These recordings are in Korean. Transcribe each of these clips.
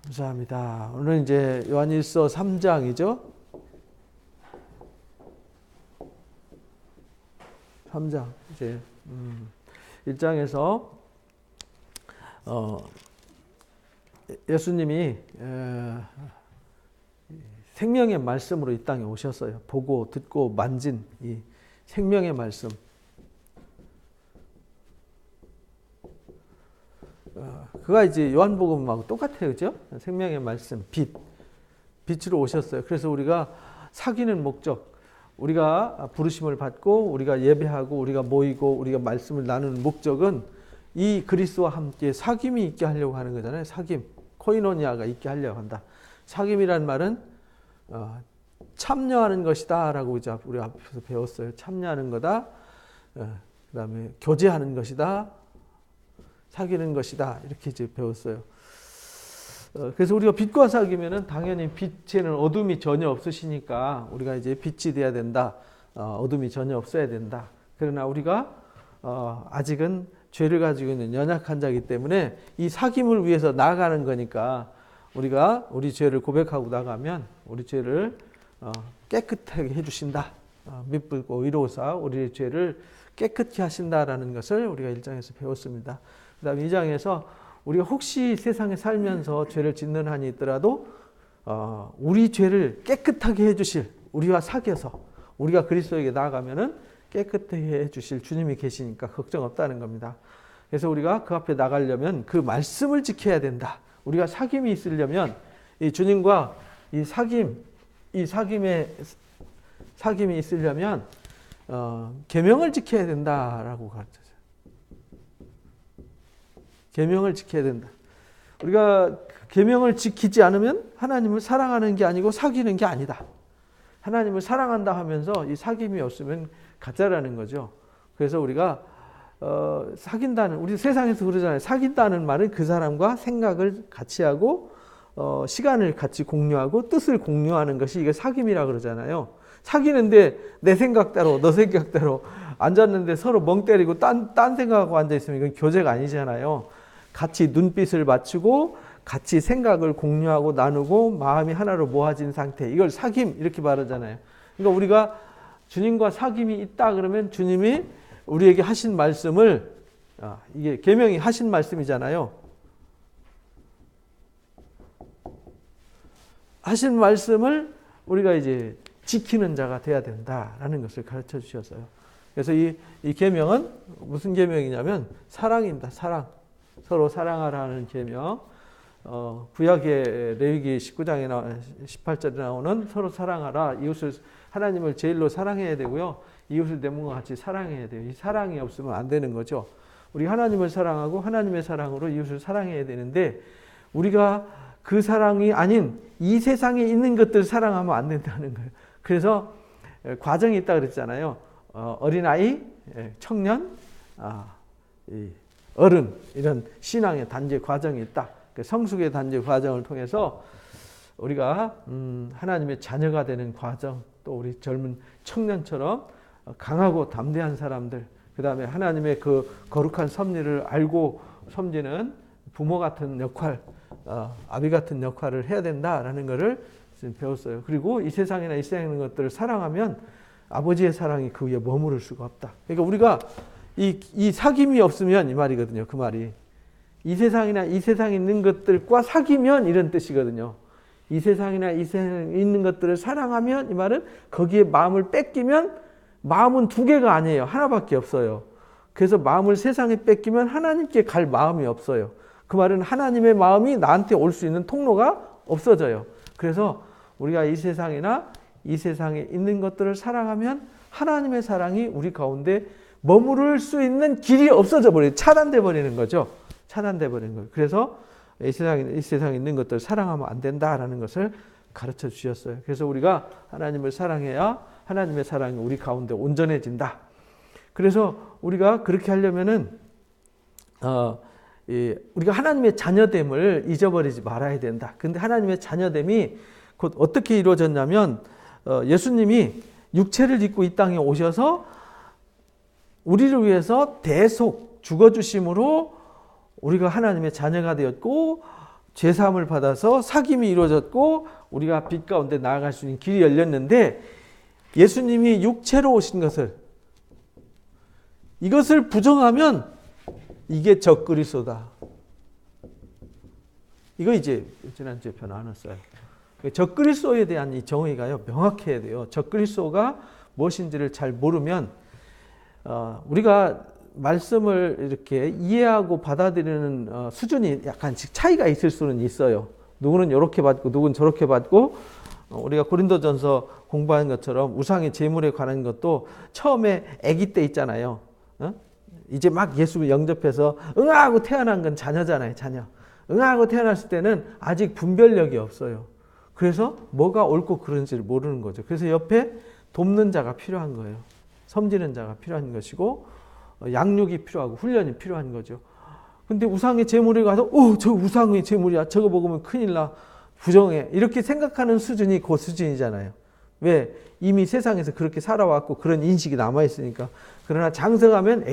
감사합니다. 오늘 이제 요한일서 3장이죠. 3장 이제 1장에서 예수님이 생명의 말씀으로 이 땅에 오셨어요. 보고 듣고 만진 이 생명의 말씀. 그가 이제 요한복음하고 똑같아요. 그죠? 생명의 말씀, 빛으로 오셨어요. 그래서 우리가 사귀는 목적, 우리가 부르심을 받고 우리가 예배하고 우리가 모이고 우리가 말씀을 나누는 목적은 이 그리스도와 함께 사귐이 있게 하려고 하는 거잖아요. 사귐, 코이노니아가 있게 하려고 한다. 사귐이란 말은 참여하는 것이다 라고 이제 우리 앞에서 배웠어요. 참여하는 거다. 그 다음에 교제하는 것이다. 사귀는 것이다. 이렇게 이제 배웠어요. 그래서 우리가 빛과 사귀면은 당연히 빛에는 어둠이 전혀 없으시니까 우리가 이제 빛이 돼야 된다. 어둠이 전혀 없어야 된다. 그러나 우리가 아직은 죄를 가지고 있는 연약한 자이기 때문에 이 사귐을 위해서 나아가는 거니까 우리가 우리 죄를 고백하고 나가면 우리 죄를 깨끗하게 해주신다. 미쁘고 의로우사 우리의 죄를 깨끗히 하신다라는 것을 우리가 1장에서 배웠습니다. 그 다음 2장에서 우리가 혹시 세상에 살면서 죄를 짓는 한이 있더라도 우리 죄를 깨끗하게 해주실, 우리와 사귀어서 우리가 그리스도에게 나아가면은 깨끗하게 해주실 주님이 계시니까 걱정 없다는 겁니다. 그래서 우리가 그 앞에 나가려면 그 말씀을 지켜야 된다. 우리가 사귐이 있으려면 이 주님과 이 사귐이 있으려면 계명을 지켜야 된다라고 가르쳐요. 계명을 지켜야 된다. 우리가 계명을 지키지 않으면 하나님을 사랑하는 게 아니고 사귀는 게 아니다. 하나님을 사랑한다 하면서 이 사귐이 없으면 가짜라는 거죠. 그래서 우리가 사귄다는, 우리 세상에서 그러잖아요. 사귄다는 말은 그 사람과 생각을 같이 하고 시간을 같이 공유하고 뜻을 공유하는 것이 이게 사귐이라 그러잖아요. 사귀는데 내 생각대로 너 생각대로 앉았는데 서로 멍 때리고 딴 생각하고 앉아있으면 이건 교제가 아니잖아요. 같이 눈빛을 맞추고 같이 생각을 공유하고 나누고 마음이 하나로 모아진 상태, 이걸 사귐 이렇게 말하잖아요. 그러니까 우리가 주님과 사귐이 있다 그러면 주님이 우리에게 하신 말씀을, 이게 계명이 하신 말씀이잖아요. 하신 말씀을 우리가 이제 지키는 자가 돼야 된다라는 것을 가르쳐 주셨어요. 그래서 이 계명은 무슨 계명이냐면 사랑입니다. 사랑. 서로 사랑하라는 계명. 구약의 레위기 19장에 18절에 나오는 서로 사랑하라. 이웃을, 하나님을 제일로 사랑해야 되고요. 이웃을 내 몸과 같이 사랑해야 돼요. 이 사랑이 없으면 안 되는 거죠. 우리 하나님을 사랑하고 하나님의 사랑으로 이웃을 사랑해야 되는데 우리가 그 사랑이 아닌 이 세상에 있는 것들을 사랑하면 안 된다는 거예요. 그래서 과정이 있다 그랬잖아요. 어린아이, 청년, 어른, 이런 신앙의 단계 과정이 있다. 성숙의 단계 과정을 통해서 우리가 하나님의 자녀가 되는 과정, 또 우리 젊은 청년처럼 강하고 담대한 사람들, 그 다음에 하나님의 그 거룩한 섭리를 알고 섬기는 부모 같은 역할, 아비 같은 역할을 해야 된다라는 것을 배웠어요. 그리고 이 세상이나 이 세상에 있는 것들을 사랑하면 아버지의 사랑이 그 위에 머무를 수가 없다. 그러니까 우리가 이 사귐이 없으면 이 말이거든요. 그 말이. 이 세상이나 이 세상에 있는 것들과 사귀면 이런 뜻이거든요. 이 세상이나 이 세상에 있는 것들을 사랑하면 이 말은 거기에 마음을 뺏기면 마음은 두 개가 아니에요. 하나밖에 없어요. 그래서 마음을 세상에 뺏기면 하나님께 갈 마음이 없어요. 그 말은 하나님의 마음이 나한테 올 수 있는 통로가 없어져요. 그래서 우리가 이 세상이나 이 세상에 있는 것들을 사랑하면 하나님의 사랑이 우리 가운데 머무를 수 있는 길이 없어져 버려요. 차단돼 버리는 거죠. 차단돼 버리는 거예요. 그래서 이 세상에 있는 것들을 사랑하면 안 된다라는 것을 가르쳐 주셨어요. 그래서 우리가 하나님을 사랑해야 하나님의 사랑이 우리 가운데 온전해진다. 그래서 우리가 그렇게 하려면은 우리가 하나님의 자녀됨을 잊어버리지 말아야 된다. 근데 하나님의 자녀됨이 곧 어떻게 이루어졌냐면 예수님이 육체를 입고 이 땅에 오셔서 우리를 위해서 대속 죽어주심으로 우리가 하나님의 자녀가 되었고 죄사함을 받아서 사귐이 이루어졌고 우리가 빛 가운데 나아갈 수 있는 길이 열렸는데 예수님이 육체로 오신 것을 이것을 부정하면 이게 적그리스도다. 이거 이제 지난주에 편 나눴어요. 적그리스도에 대한 이 정의가요 명확해야 돼요. 적그리스도가 무엇인지를 잘 모르면 우리가 말씀을 이렇게 이해하고 받아들이는 수준이 약간씩 차이가 있을 수는 있어요. 누구는 이렇게 받고 누구는 저렇게 받고 우리가 고린도전서 공부한 것처럼 우상의 제물에 관한 것도 처음에 아기 때 있잖아요. 이제 막 예수를 영접해서 응하고 태어난 건 자녀잖아요. 자녀. 응하고 태어났을 때는 아직 분별력이 없어요. 그래서 뭐가 옳고 그른지를 모르는 거죠. 그래서 옆에 돕는 자가 필요한 거예요. 섬기는 자가 필요한 것이고 양육이 필요하고 훈련이 필요한 거죠. 근데 우상의 제물에 가서 저 우상의 제물이야. 저거 먹으면 큰일 나. 부정해. 이렇게 생각하는 수준이 그 수준이잖아요. 왜? 이미 세상에서 그렇게 살아왔고 그런 인식이 남아있으니까. 그러나 장성하면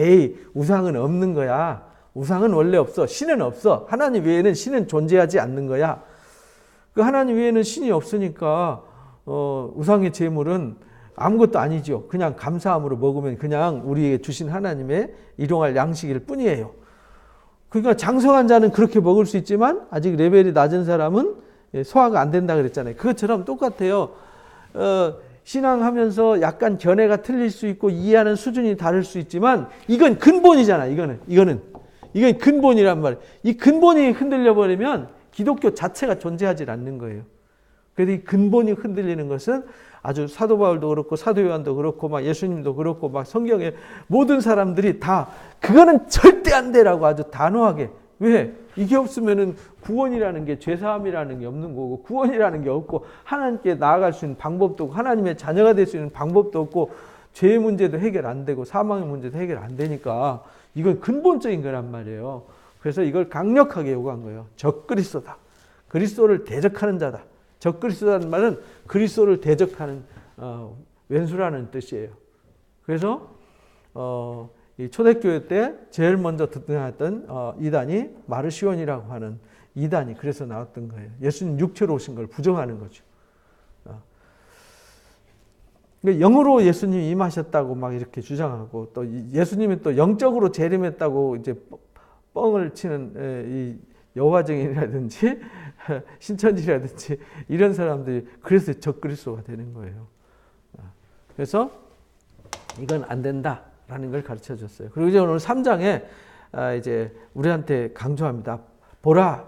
우상은 없는 거야. 우상은 원래 없어. 신은 없어. 하나님 외에는 신은 존재하지 않는 거야. 그 하나님 외에는 신이 없으니까 우상의 제물은 아무것도 아니죠. 그냥 감사함으로 먹으면 그냥 우리에게 주신 하나님의 일용할 양식일 뿐이에요. 그러니까 장성한 자는 그렇게 먹을 수 있지만 아직 레벨이 낮은 사람은 소화가 안 된다 그랬잖아요. 그것처럼 똑같아요. 신앙하면서 약간 견해가 틀릴 수 있고 이해하는 수준이 다를 수 있지만 이건 근본이잖아. 이건 근본이란 말이에요. 이 근본이 흔들려 버리면 기독교 자체가 존재하지 않는 거예요. 그래서 이 근본이 흔들리는 것은 아주 사도 바울도 그렇고 사도 요한도 그렇고 막 예수님도 그렇고 막 성경의 모든 사람들이 다 그거는 절대 안 돼라고 아주 단호하게. 왜? 이게 없으면은 구원이라는 게 죄사함이라는 게 없는 거고 구원이라는 게 없고 하나님께 나아갈 수 있는 방법도 없고 하나님의 자녀가 될 수 있는 방법도 없고 죄의 문제도 해결 안 되고 사망의 문제도 해결 안 되니까 이건 근본적인 거란 말이에요. 그래서 이걸 강력하게 요구한 거예요. 적그리스도다. 그리스도를 대적하는 자다. 적그리스도라는 말은 그리스도를 대적하는 왼수라는 뜻이에요. 그래서 이 초대교회 때 제일 먼저 등장했던 이단이 마르시온이라고 하는 이단이 그래서 나왔던 거예요. 예수님 육체로 오신 걸 부정하는 거죠. 영으로 예수님이 임하셨다고 막 이렇게 주장하고 또 예수님이 또 영적으로 재림했다고 이제 뻥을 치는 이 여호와증인이라든지 신천지라든지 이런 사람들이 그래서 적그리스도가 되는 거예요. 그래서 이건 안 된다라는 걸 가르쳐 줬어요. 그리고 이제 오늘 3장에 이제 우리한테 강조합니다. 보라,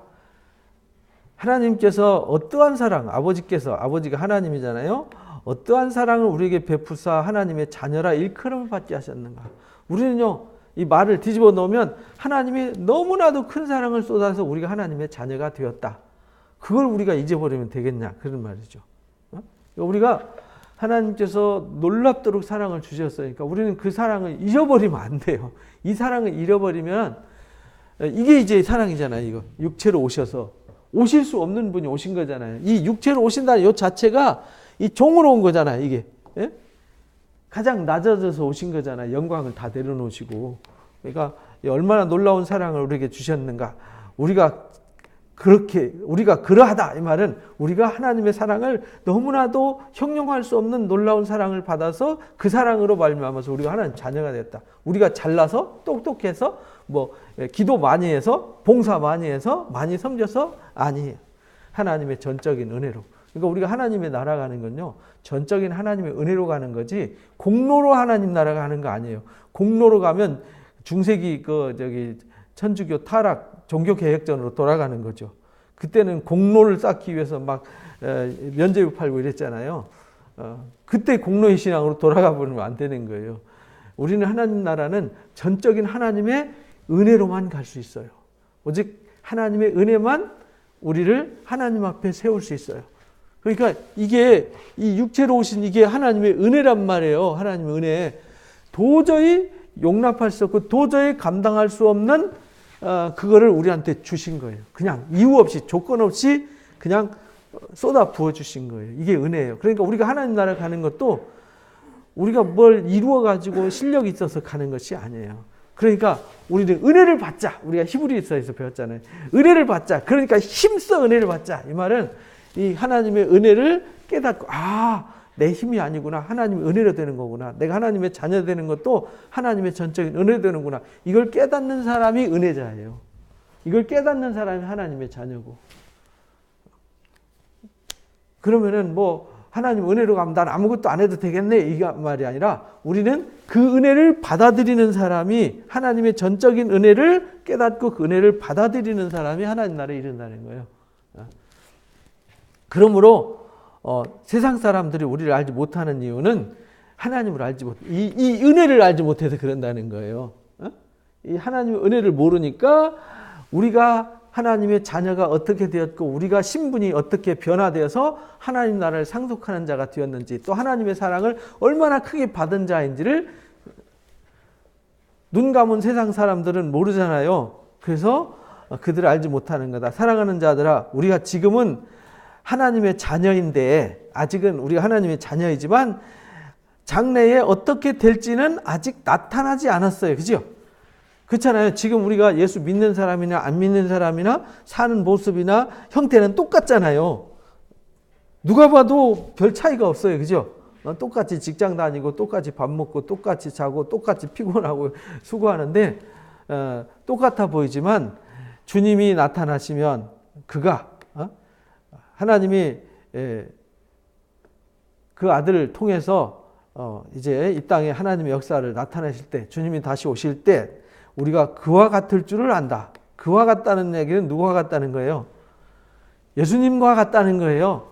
하나님께서 어떠한 사랑, 아버지가 하나님이잖아요. 어떠한 사랑을 우리에게 베푸사 하나님의 자녀라 일컬음을 받게 하셨는가. 우리는요, 이 말을 뒤집어 놓으면 하나님이 너무나도 큰 사랑을 쏟아서 우리가 하나님의 자녀가 되었다. 그걸 우리가 잊어버리면 되겠냐. 그런 말이죠. 우리가 하나님께서 놀랍도록 사랑을 주셨으니까 우리는 그 사랑을 잊어버리면 안 돼요. 이 사랑을 잃어버리면 이게 이제 사랑이잖아요. 이거 육체로 오셔서 오실 수 없는 분이 오신 거잖아요. 이 육체로 오신다는 이 자체가 이 종으로 온 거잖아요. 이게 가장 낮아져서 오신 거잖아요. 영광을 다 내려놓으시고. 그러니까 얼마나 놀라운 사랑을 우리에게 주셨는가. 우리가 그러하다. 이 말은 우리가 하나님의 사랑을 너무나도 형용할 수 없는 놀라운 사랑을 받아서 그 사랑으로 말미암아서 우리가 하나님 자녀가 됐다. 우리가 잘나서 똑똑해서 기도 많이 해서 봉사 많이 해서 많이 섬겨서 아니에요. 하나님의 전적인 은혜로. 그러니까 우리가 하나님의 나라 가는 건요, 전적인 하나님의 은혜로 가는 거지 공로로 하나님 나라 가는 거 아니에요. 공로로 가면 중세기 천주교 타락 종교 개혁전으로 돌아가는 거죠. 그때는 공로를 쌓기 위해서 막 면죄부 팔고 이랬잖아요. 그때 공로의 신앙으로 돌아가 버리면 안 되는 거예요. 우리는 하나님 나라는 전적인 하나님의 은혜로만 갈 수 있어요. 오직 하나님의 은혜만 우리를 하나님 앞에 세울 수 있어요. 그러니까 이게 이 육체로 오신 이게 하나님의 은혜란 말이에요. 하나님의 은혜. 도저히 용납할 수 없고 도저히 감당할 수 없는 그거를 우리한테 주신 거예요. 그냥 이유 없이 조건 없이 그냥 쏟아 부어 주신 거예요. 이게 은혜예요. 그러니까 우리가 하나님 나라 가는 것도 우리가 뭘 이루어 가지고 실력이 있어서 가는 것이 아니에요. 그러니까 우리는 은혜를 받자. 우리가 히브리서에서 배웠잖아요. 은혜를 받자. 그러니까 힘써 은혜를 받자. 이 말은 이 하나님의 은혜를 깨닫고 내 힘이 아니구나. 하나님의 은혜로 되는 거구나. 내가 하나님의 자녀 되는 것도 하나님의 전적인 은혜로 되는구나. 이걸 깨닫는 사람이 은혜자예요. 이걸 깨닫는 사람이 하나님의 자녀고. 그러면은 하나님 은혜로 가면 난 아무것도 안 해도 되겠네. 이 말이 아니라 우리는 그 은혜를 받아들이는 사람이 하나님의 전적인 은혜를 깨닫고 그 은혜를 받아들이는 사람이 하나님 나라에 이른다는 거예요. 그러므로 세상 사람들이 우리를 알지 못하는 이유는 하나님을 알지 못, 이 은혜를 알지 못해서 그런다는 거예요. 이 하나님의 은혜를 모르니까 우리가 하나님의 자녀가 어떻게 되었고 우리가 신분이 어떻게 변화되어서 하나님 나라를 상속하는 자가 되었는지 또 하나님의 사랑을 얼마나 크게 받은 자인지를 눈 감은 세상 사람들은 모르잖아요. 그래서 그들을 알지 못하는 거다. 사랑하는 자들아, 우리가 지금은 하나님의 자녀인데 아직은 우리가 하나님의 자녀이지만 장래에 어떻게 될지는 아직 나타나지 않았어요. 그죠? 그렇잖아요. 지금 우리가 예수 믿는 사람이나 안 믿는 사람이나 사는 모습이나 형태는 똑같잖아요. 누가 봐도 별 차이가 없어요. 그죠? 똑같이 직장 다니고 똑같이 밥 먹고 똑같이 자고 똑같이 피곤하고 수고하는데 똑같아 보이지만 주님이 나타나시면 그가 하나님이 그 아들을 통해서 이제 이 땅에 하나님의 역사를 나타내실 때 주님이 다시 오실 때 우리가 그와 같을 줄을 안다. 그와 같다는 얘기는 누구와 같다는 거예요? 예수님과 같다는 거예요.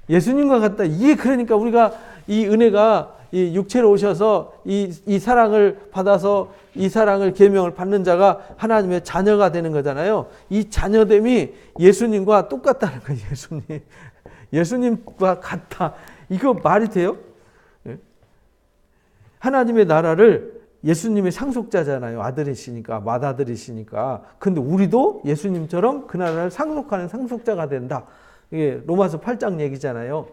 예수님과 같다. 이게 그러니까 우리가 이 은혜가 이 육체로 오셔서 이 사랑을 받아서 이 사랑을 계명을 받는 자가 하나님의 자녀가 되는 거잖아요. 이 자녀됨이 예수님과 똑같다는 거예요. 예수님과 같다. 이거 말이 돼요? 하나님의 나라를 예수님의 상속자잖아요. 아들이시니까, 맏아들이시니까. 근데 우리도 예수님처럼 그 나라를 상속하는 상속자가 된다. 이게 로마서 8장 얘기잖아요.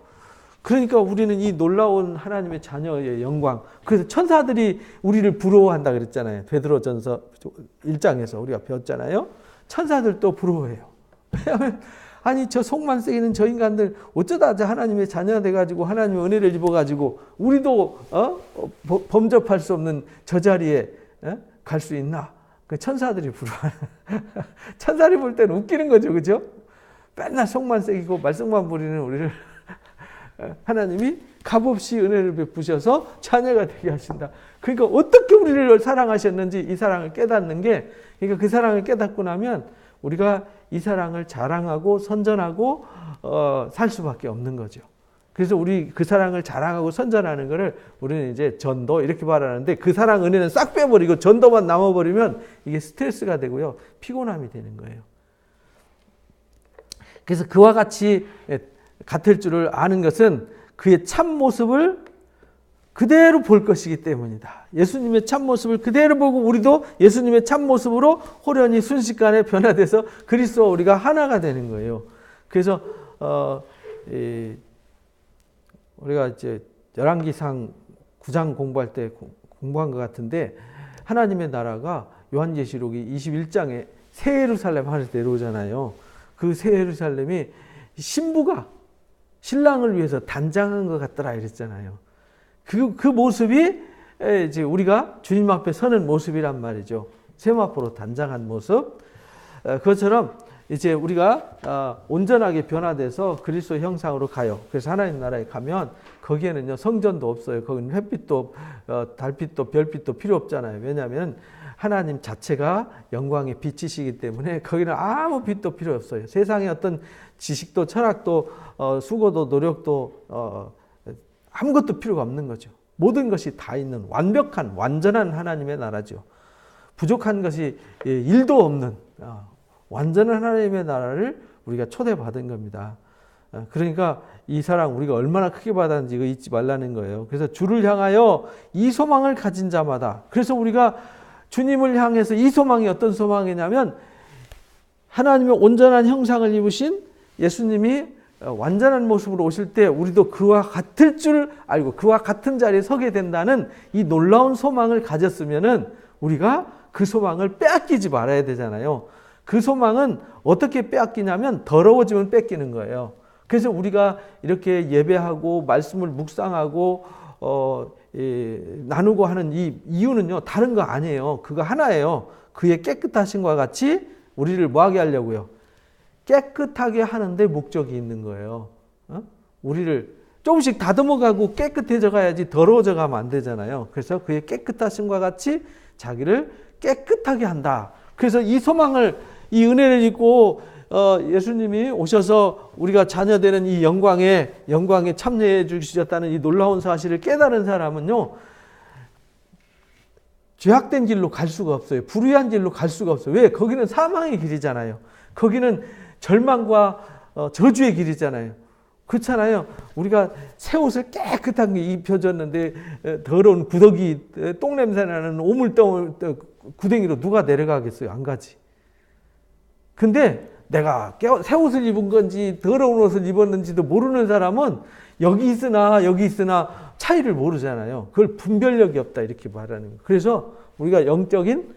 그러니까 우리는 이 놀라운 하나님의 자녀의 영광. 그래서 천사들이 우리를 부러워한다 그랬잖아요. 베드로전서 1장에서 우리가 배웠잖아요. 천사들도 부러워해요. 왜냐하면 아니 저 속만 썩이는 저 인간들 어쩌다 하나님의 자녀가 돼가지고 하나님의 은혜를 입어가지고 우리도 범접할 수 없는 저 자리에 갈 수 있나? 그 천사들이 부러워하는. 천사들이 볼 때는 웃기는 거죠, 그죠? 맨날 속만 썩이고 말썽만 부리는 우리를 하나님이 값없이 은혜를 베푸셔서 자녀가 되게 하신다. 그러니까 어떻게 우리를 사랑하셨는지 이 사랑을 깨닫는 게, 그러니까 그 사랑을 깨닫고 나면 우리가 이 사랑을 자랑하고 선전하고 살 수밖에 없는 거죠. 그래서 우리 그 사랑을 자랑하고 선전하는 거를 우리는 이제 전도 이렇게 말하는데, 그 사랑 은혜는 싹 빼버리고 전도만 남아버리면 이게 스트레스가 되고요, 피곤함이 되는 거예요. 그래서 그와 같이 같을 줄을 아는 것은 그의 참모습을 그대로 볼 것이기 때문이다. 예수님의 참모습을 그대로 보고 우리도 예수님의 참모습으로 호련히 순식간에 변화돼서 그리스도와 우리가 하나가 되는 거예요. 그래서 우리가 이제 열왕기상 9장 공부할 때 공부한 것 같은데, 하나님의 나라가 요한계시록이 21장에 새 예루살렘 하늘에서 내려오잖아요. 그 새 예루살렘이 신부가 신랑을 위해서 단장한 것 같더라 이랬잖아요. 그 모습이 이제 우리가 주님 앞에 서는 모습이란 말이죠. 세마포로 단장한 모습. 그것처럼 이제 우리가 온전하게 변화돼서 그리스도 형상으로 가요. 그래서 하나님 나라에 가면 거기에는요 성전도 없어요. 거기는 햇빛도 달빛도 별빛도 필요 없잖아요. 왜냐하면 하나님 자체가 영광의 빛이시기 때문에 거기는 아무 빛도 필요 없어요. 세상에 어떤 지식도 철학도 수고도 노력도 아무것도 필요가 없는 거죠. 모든 것이 다 있는 완벽한 완전한 하나님의 나라죠. 부족한 것이 일도 없는 완전한 하나님의 나라를 우리가 초대받은 겁니다. 그러니까 이 사랑 우리가 얼마나 크게 받았는지 이거 잊지 말라는 거예요. 그래서 주를 향하여 이 소망을 가진 자마다, 그래서 우리가 주님을 향해서 이 소망이 어떤 소망이냐면 하나님의 온전한 형상을 입으신 예수님이 완전한 모습으로 오실 때 우리도 그와 같을 줄 알고 그와 같은 자리에 서게 된다는 이 놀라운 소망을 가졌으면은 우리가 그 소망을 빼앗기지 말아야 되잖아요. 그 소망은 어떻게 빼앗기냐면 더러워지면 뺏기는 거예요. 그래서 우리가 이렇게 예배하고 말씀을 묵상하고 나누고 하는 이 이유는요, 다른 거 아니에요. 그거 하나예요. 그의 깨끗하심과 같이 우리를 뭐하게 하려고요? 깨끗하게 하는데 목적이 있는 거예요. 우리를 조금씩 다듬어가고 깨끗해져 가야지 더러워져 가면 안 되잖아요. 그래서 그의 깨끗하심과 같이 자기를 깨끗하게 한다. 그래서 이 소망을, 이 은혜를 입고 예수님이 오셔서 우리가 자녀되는 이 영광에 참여해 주셨다는 이 놀라운 사실을 깨달은 사람은요, 죄악된 길로 갈 수가 없어요. 불의한 길로 갈 수가 없어요. 왜? 거기는 사망의 길이잖아요. 거기는 절망과 저주의 길이잖아요. 그렇잖아요. 우리가 새 옷을 깨끗하게 입혀줬는데 더러운 구더기, 똥냄새 나는 오물덩을 구덩이로 누가 내려가겠어요? 안 가지. 근데 내가 새 옷을 입은 건지 더러운 옷을 입었는지도 모르는 사람은 여기 있으나 차이를 모르잖아요. 그걸 분별력이 없다 이렇게 말하는 거예요. 그래서 우리가 영적인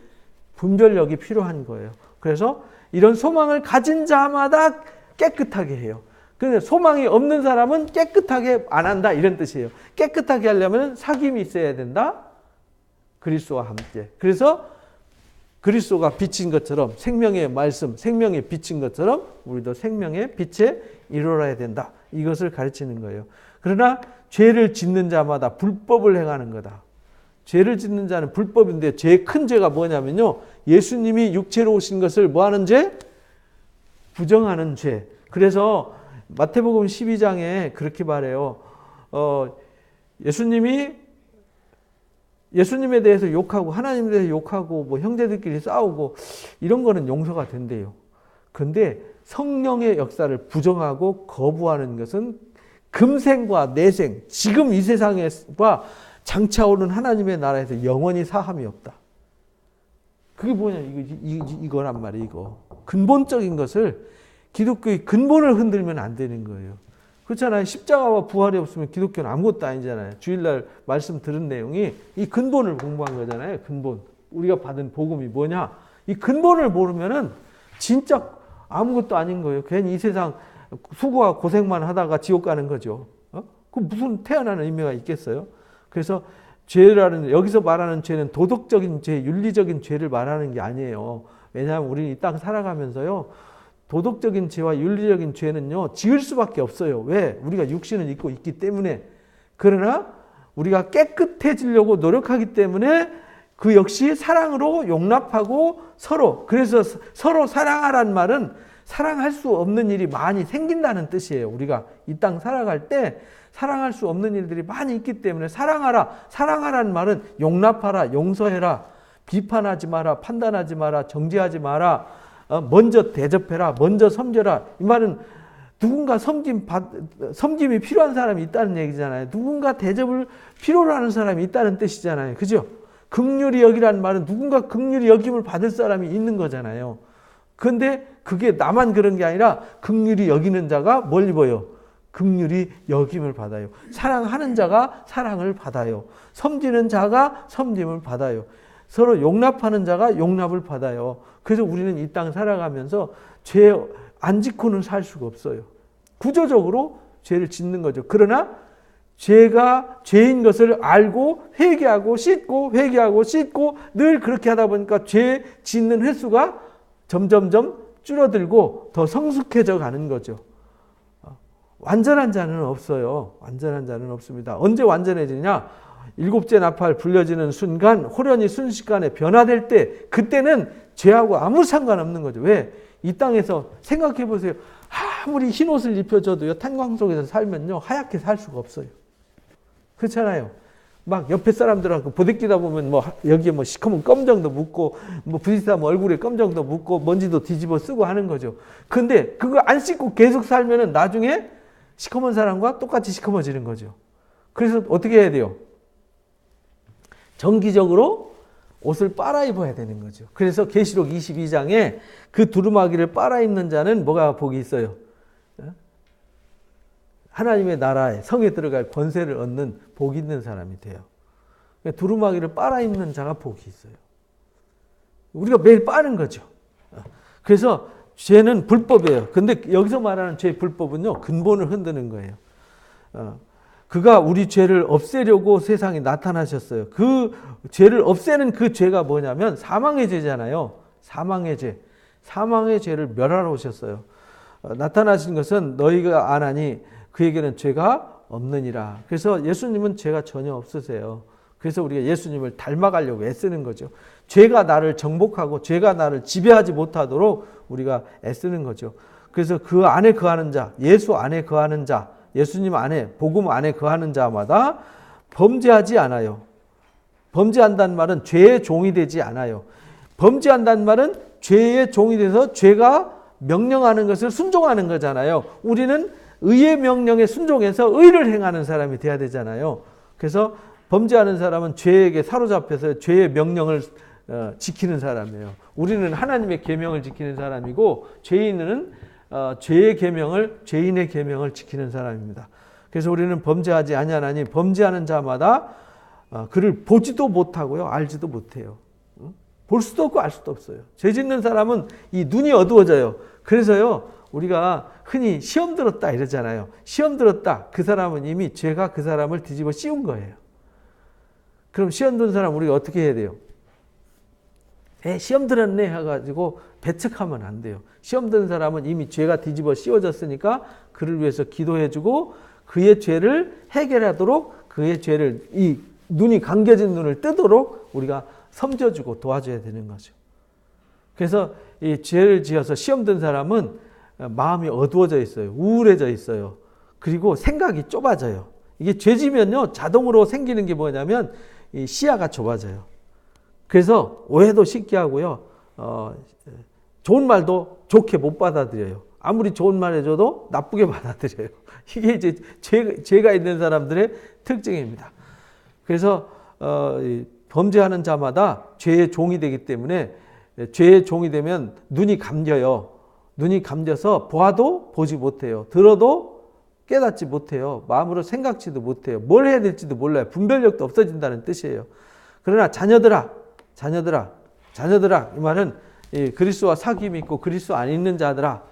분별력이 필요한 거예요. 그래서 이런 소망을 가진 자마다 깨끗하게 해요. 그런데 소망이 없는 사람은 깨끗하게 안 한다 이런 뜻이에요. 깨끗하게 하려면 사귐이 있어야 된다. 그리스도와 함께. 그래서 그리스도가 빛인 것처럼 생명의 말씀, 생명의 빛인 것처럼 우리도 생명의 빛에 이르러야 된다. 이것을 가르치는 거예요. 그러나 죄를 짓는 자마다 불법을 행하는 거다. 죄를 짓는 자는 불법인데 제일 큰 죄가 뭐냐면요. 예수님이 육체로 오신 것을 뭐 하는 죄? 부정하는 죄. 그래서 마태복음 12장에 그렇게 말해요. 예수님에 대해서 욕하고 하나님에 대해서 욕하고 뭐 형제들끼리 싸우고 이런 거는 용서가 된대요. 근데 성령의 역사를 부정하고 거부하는 것은 금생과 내생, 지금 이 세상과 장차오는 하나님의 나라에서 영원히 사함이 없다. 그게 뭐냐, 이거란 말이에요, 이거. 근본적인 것을, 기독교의 근본을 흔들면 안 되는 거예요. 그렇잖아요. 십자가와 부활이 없으면 기독교는 아무것도 아니잖아요. 주일날 말씀 들은 내용이 이 근본을 공부한 거잖아요. 근본. 우리가 받은 복음이 뭐냐. 이 근본을 모르면은 진짜 아무것도 아닌 거예요. 괜히 이 세상 수고와 고생만 하다가 지옥 가는 거죠. 그 무슨 태어나는 의미가 있겠어요? 그래서 죄라는, 여기서 말하는 죄는 도덕적인 죄, 윤리적인 죄를 말하는 게 아니에요. 왜냐하면 우리는 이 땅 살아가면서요, 도덕적인 죄와 윤리적인 죄는요, 지을 수밖에 없어요. 왜? 우리가 육신을 입고 있기 때문에. 그러나 우리가 깨끗해지려고 노력하기 때문에 그 역시 사랑으로 용납하고 서로, 그래서 서로 사랑하라는 말은 사랑할 수 없는 일이 많이 생긴다는 뜻이에요. 우리가 이 땅 살아갈 때 사랑할 수 없는 일들이 많이 있기 때문에 사랑하라. 사랑하라는 말은 용납하라, 용서해라, 비판하지 마라, 판단하지 마라, 정죄하지 마라, 먼저 대접해라, 먼저 섬겨라. 이 말은 누군가 섬김이 필요한 사람이 있다는 얘기잖아요. 누군가 대접을 필요로 하는 사람이 있다는 뜻이잖아요. 그죠? 긍휼히 여기라는 말은 누군가 긍휼히 여김을 받을 사람이 있는 거잖아요. 그런데 그게 나만 그런 게 아니라 긍휼히 여기는 자가 뭘 입어요? 긍휼히 여김을 받아요. 사랑하는 자가 사랑을 받아요. 섬기는 자가 섬김을 받아요. 서로 용납하는 자가 용납을 받아요. 그래서 우리는 이 땅 살아가면서 죄 안 짓고는 살 수가 없어요. 구조적으로 죄를 짓는 거죠. 그러나 죄가 죄인 것을 알고 회개하고 씻고 회개하고 씻고 늘 그렇게 하다 보니까 죄 짓는 횟수가 점점점 줄어들고 더 성숙해져 가는 거죠. 완전한 자는 없어요. 완전한 자는 없습니다. 언제 완전해지냐? 일곱째 나팔 불려지는 순간, 호련히 순식간에 변화될 때, 그때는 죄하고 아무 상관없는 거죠. 왜? 이 땅에서 생각해 보세요. 아무리 흰 옷을 입혀줘도요, 탄광 속에서 살면요, 하얗게 살 수가 없어요. 그렇잖아요. 막 옆에 사람들하고 부대끼다 보면 뭐 여기에 뭐 시커먼 껌정도 묻고 뭐 부딪히면 얼굴에 껌정도 묻고 먼지도 뒤집어 쓰고 하는 거죠. 근데 그거 안 씻고 계속 살면은 나중에 시커먼 사람과 똑같이 시커머지는 거죠. 그래서 어떻게 해야 돼요? 정기적으로 옷을 빨아 입어야 되는 거죠. 그래서 계시록 22장에 그 두루마기를 빨아 입는 자는 뭐가 복이 있어요? 하나님의 나라에 성에 들어갈 권세를 얻는 복이 있는 사람이 돼요. 두루마기를 빨아 입는 자가 복이 있어요. 우리가 매일 빠는 거죠. 그래서 죄는 불법이에요. 근데 여기서 말하는 죄의 불법은요, 근본을 흔드는 거예요. 그가 우리 죄를 없애려고 세상에 나타나셨어요. 그 죄를 없애는 그 죄가 뭐냐면 사망의 죄잖아요. 사망의 죄. 사망의 죄를 멸하러 오셨어요. 나타나신 것은 너희가 아나니 그에게는 죄가 없느니라. 그래서 예수님은 죄가 전혀 없으세요. 그래서 우리가 예수님을 닮아가려고 애쓰는 거죠. 죄가 나를 정복하고 죄가 나를 지배하지 못하도록 우리가 애쓰는 거죠. 그래서 그 안에 거하는 자, 예수 안에 거하는 자, 예수님 안에, 복음 안에 거하는 자마다 범죄하지 않아요. 범죄한다는 말은 죄의 종이 되지 않아요. 범죄한다는 말은 죄의 종이 돼서 죄가 명령하는 것을 순종하는 거잖아요. 우리는 의의 명령에 순종해서 의를 행하는 사람이 돼야 되잖아요. 그래서 범죄하는 사람은 죄에게 사로잡혀서 죄의 명령을 지키는 사람이에요. 우리는 하나님의 계명을 지키는 사람이고 죄인은 죄의 계명을, 죄인의 계명을 지키는 사람입니다. 그래서 우리는 범죄하지 아니하나니 범죄하는 자마다 그를 보지도 못하고요, 알지도 못해요. 볼 수도 없고 알 수도 없어요. 죄 짓는 사람은 이 눈이 어두워져요. 그래서요, 우리가 흔히 시험 들었다 이러잖아요. 시험 들었다. 그 사람은 이미 죄가 그 사람을 뒤집어 씌운 거예요. 그럼 시험 든 사람 우리가 어떻게 해야 돼요? 시험 들었네 해가지고 배척하면 안 돼요. 시험 든 사람은 이미 죄가 뒤집어 씌워졌으니까 그를 위해서 기도해주고 그의 죄를 해결하도록 그의 죄를, 이 눈이 감겨진 눈을 뜨도록 우리가 섬겨주고 도와줘야 되는 거죠. 그래서 이 죄를 지어서 시험 든 사람은 마음이 어두워져 있어요. 우울해져 있어요. 그리고 생각이 좁아져요. 이게 죄지면요, 자동으로 생기는 게 뭐냐면 이 시야가 좁아져요. 그래서 오해도 쉽게 하고요, 좋은 말도 좋게 못 받아들여요. 아무리 좋은 말 해줘도 나쁘게 받아들여요. 이게 이제 죄가 있는 사람들의 특징입니다. 그래서 범죄하는 자마다 죄의 종이 되기 때문에 죄의 종이 되면 눈이 감겨요. 눈이 감겨서 보아도 보지 못해요. 들어도 깨닫지 못해요. 마음으로 생각지도 못해요. 뭘 해야 될지도 몰라요. 분별력도 없어진다는 뜻이에요. 그러나 자녀들아 이 말은 그리스도와 사귐이 있고 그리스도 안에 있는 자들아,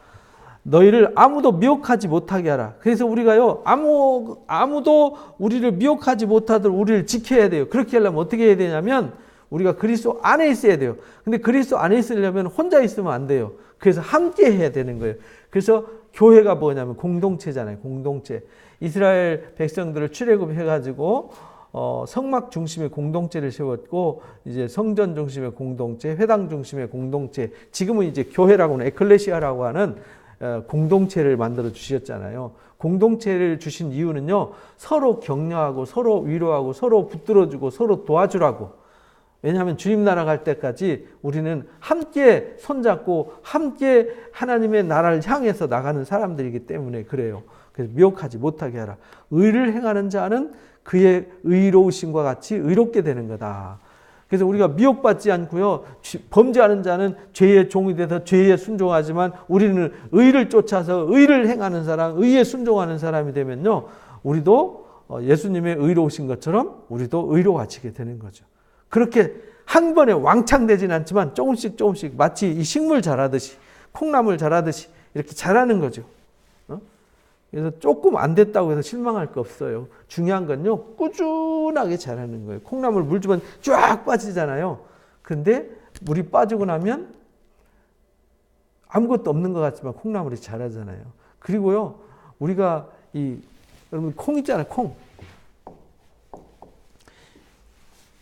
너희를 아무도 미혹하지 못하게 하라. 그래서 우리가요, 아무도 우리를 미혹하지 못하도록 우리를 지켜야 돼요. 그렇게 하려면 어떻게 해야 되냐면 우리가 그리스도 안에 있어야 돼요. 근데 그리스도 안에 있으려면 혼자 있으면 안 돼요. 그래서 함께 해야 되는 거예요. 그래서 교회가 뭐냐면 공동체잖아요. 공동체. 이스라엘 백성들을 출애굽해가지고 성막 중심의 공동체를 세웠고, 이제 성전 중심의 공동체, 회당 중심의 공동체, 지금은 이제 교회라고는 에클레시아라고 하는 공동체를 만들어 주셨잖아요. 공동체를 주신 이유는요, 서로 격려하고 서로 위로하고 서로 붙들어주고 서로 도와주라고. 왜냐하면 주님 나라 갈 때까지 우리는 함께 손잡고 함께 하나님의 나라를 향해서 나가는 사람들이기 때문에 그래요. 그래서 미혹하지 못하게 하라. 의를 행하는 자는 그의 의로우심과 같이 의롭게 되는 거다. 그래서 우리가 미혹받지 않고요, 범죄하는 자는 죄의 종이 돼서 죄에 순종하지만 우리는 의를 쫓아서 의를 행하는 사람, 의에 순종하는 사람이 되면요, 우리도 예수님의 의로우신 것처럼 우리도 의로워지게 되는 거죠. 그렇게 한 번에 왕창 되진 않지만 조금씩 마치 이 식물 자라듯이, 콩나물 자라듯이 이렇게 자라는 거죠. 그래서 조금 안 됐다고 해서 실망할 거 없어요. 중요한 건요, 꾸준하게 자라는 거예요. 콩나물 물 주면 쫙 빠지잖아요. 근데 물이 빠지고 나면 아무것도 없는 것 같지만 콩나물이 자라잖아요. 그리고요, 우리가 여러분 콩 있잖아요, 콩.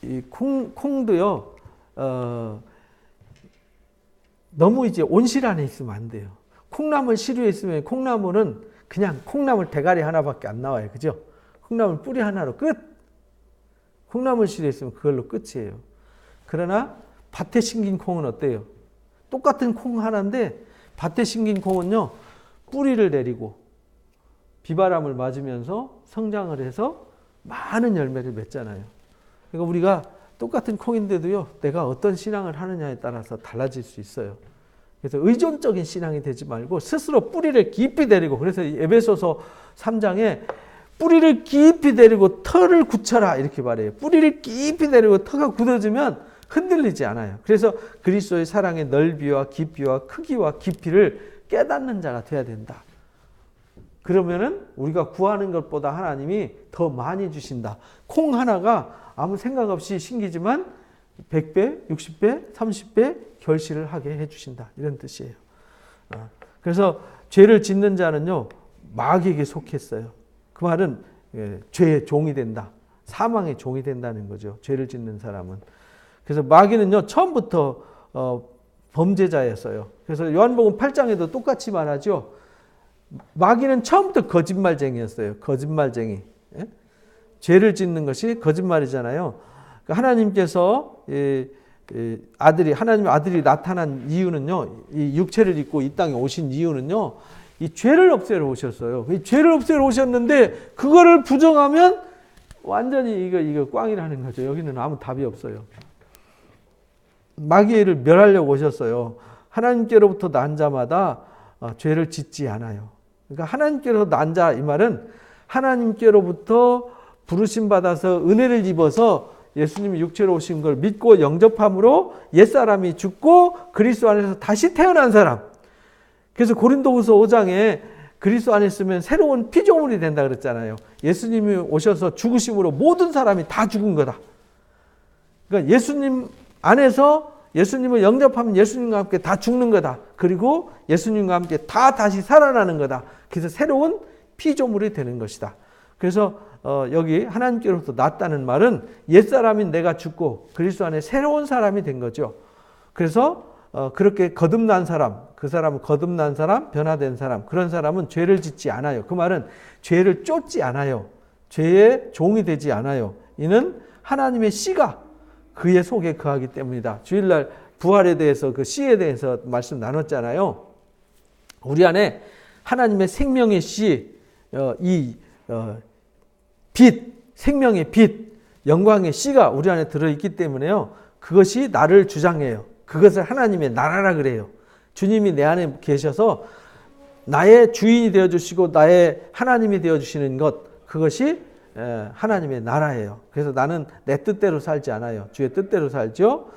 이 콩도요, 너무 이제 온실 안에 있으면 안 돼요. 콩나물 시루에 있으면 콩나물은 그냥 콩나물 대가리 하나밖에 안 나와요. 그죠? 콩나물 뿌리 하나로 끝. 콩나물 시루에 있으면 그걸로 끝이에요. 그러나 밭에 심긴 콩은 어때요? 똑같은 콩 하나인데 밭에 심긴 콩은요, 뿌리를 내리고 비바람을 맞으면서 성장을 해서 많은 열매를 맺잖아요. 그러니까 우리가 똑같은 콩인데도요, 내가 어떤 신앙을 하느냐에 따라서 달라질 수 있어요. 그래서 의존적인 신앙이 되지 말고 스스로 뿌리를 깊이 내리고, 그래서 에베소서 3장에 뿌리를 깊이 내리고 터를 굳혀라 이렇게 말해요. 뿌리를 깊이 내리고 터가 굳어지면 흔들리지 않아요. 그래서 그리스도의 사랑의 넓이와 깊이와 크기와 깊이를 깨닫는 자가 돼야 된다. 그러면은 우리가 구하는 것보다 하나님이 더 많이 주신다. 콩 하나가 아무 생각 없이 신기지만 100배, 60배, 30배 결실을 하게 해주신다. 이런 뜻이에요. 그래서 죄를 짓는 자는요, 마귀에게 속했어요. 그 말은 죄의 종이 된다. 사망의 종이 된다는 거죠. 죄를 짓는 사람은. 그래서 마귀는요, 처음부터 범죄자였어요. 그래서 요한복음 8장에도 똑같이 말하죠. 마귀는 처음부터 거짓말쟁이였어요. 거짓말쟁이. 예? 죄를 짓는 것이 거짓말이잖아요. 하나님께서 하나님의 아들이 나타난 이유는요, 이 육체를 입고 이 땅에 오신 이유는요, 이 죄를 없애러 오셨어요. 이 죄를 없애러 오셨는데 그거를 부정하면 완전히 이거 꽝이라는 거죠. 여기는 아무 답이 없어요. 마귀를 멸하려고 오셨어요. 하나님께로부터 난 자마다 죄를 짓지 않아요. 그러니까 하나님께로부터 난 자, 이 말은 하나님께로부터 부르심 받아서 은혜를 입어서 예수님이 육체로 오신 걸 믿고 영접함으로 옛사람이 죽고 그리스도 안에서 다시 태어난 사람. 그래서 고린도후서 5장에 그리스도 안에 있으면 새로운 피조물이 된다 그랬잖아요. 예수님이 오셔서 죽으심으로 모든 사람이 다 죽은 거다. 그러니까 예수님 안에서 예수님을 영접하면 예수님과 함께 다 죽는 거다. 그리고 예수님과 함께 다 다시 살아나는 거다. 그래서 새로운 피조물이 되는 것이다. 그래서 여기 하나님께로부터 났다는 말은 옛사람인 내가 죽고 그리스도 안에 새로운 사람이 된 거죠. 그래서 그렇게 거듭난 사람, 그 사람은 거듭난 사람, 변화된 사람, 그런 사람은 죄를 짓지 않아요. 그 말은 죄를 쫓지 않아요. 죄의 종이 되지 않아요. 이는 하나님의 씨가 그의 속에 거하기 때문이다. 주일날 부활에 대해서 그 씨에 대해서 말씀 나눴잖아요. 우리 안에 하나님의 생명의 씨, 빛, 생명의 빛, 영광의 씨가 우리 안에 들어있기 때문에요. 그것이 나를 주장해요. 그것을 하나님의 나라라 그래요. 주님이 내 안에 계셔서 나의 주인이 되어주시고 나의 하나님이 되어주시는 것, 그것이 하나님의 나라예요. 그래서 나는 내 뜻대로 살지 않아요. 주의 뜻대로 살죠.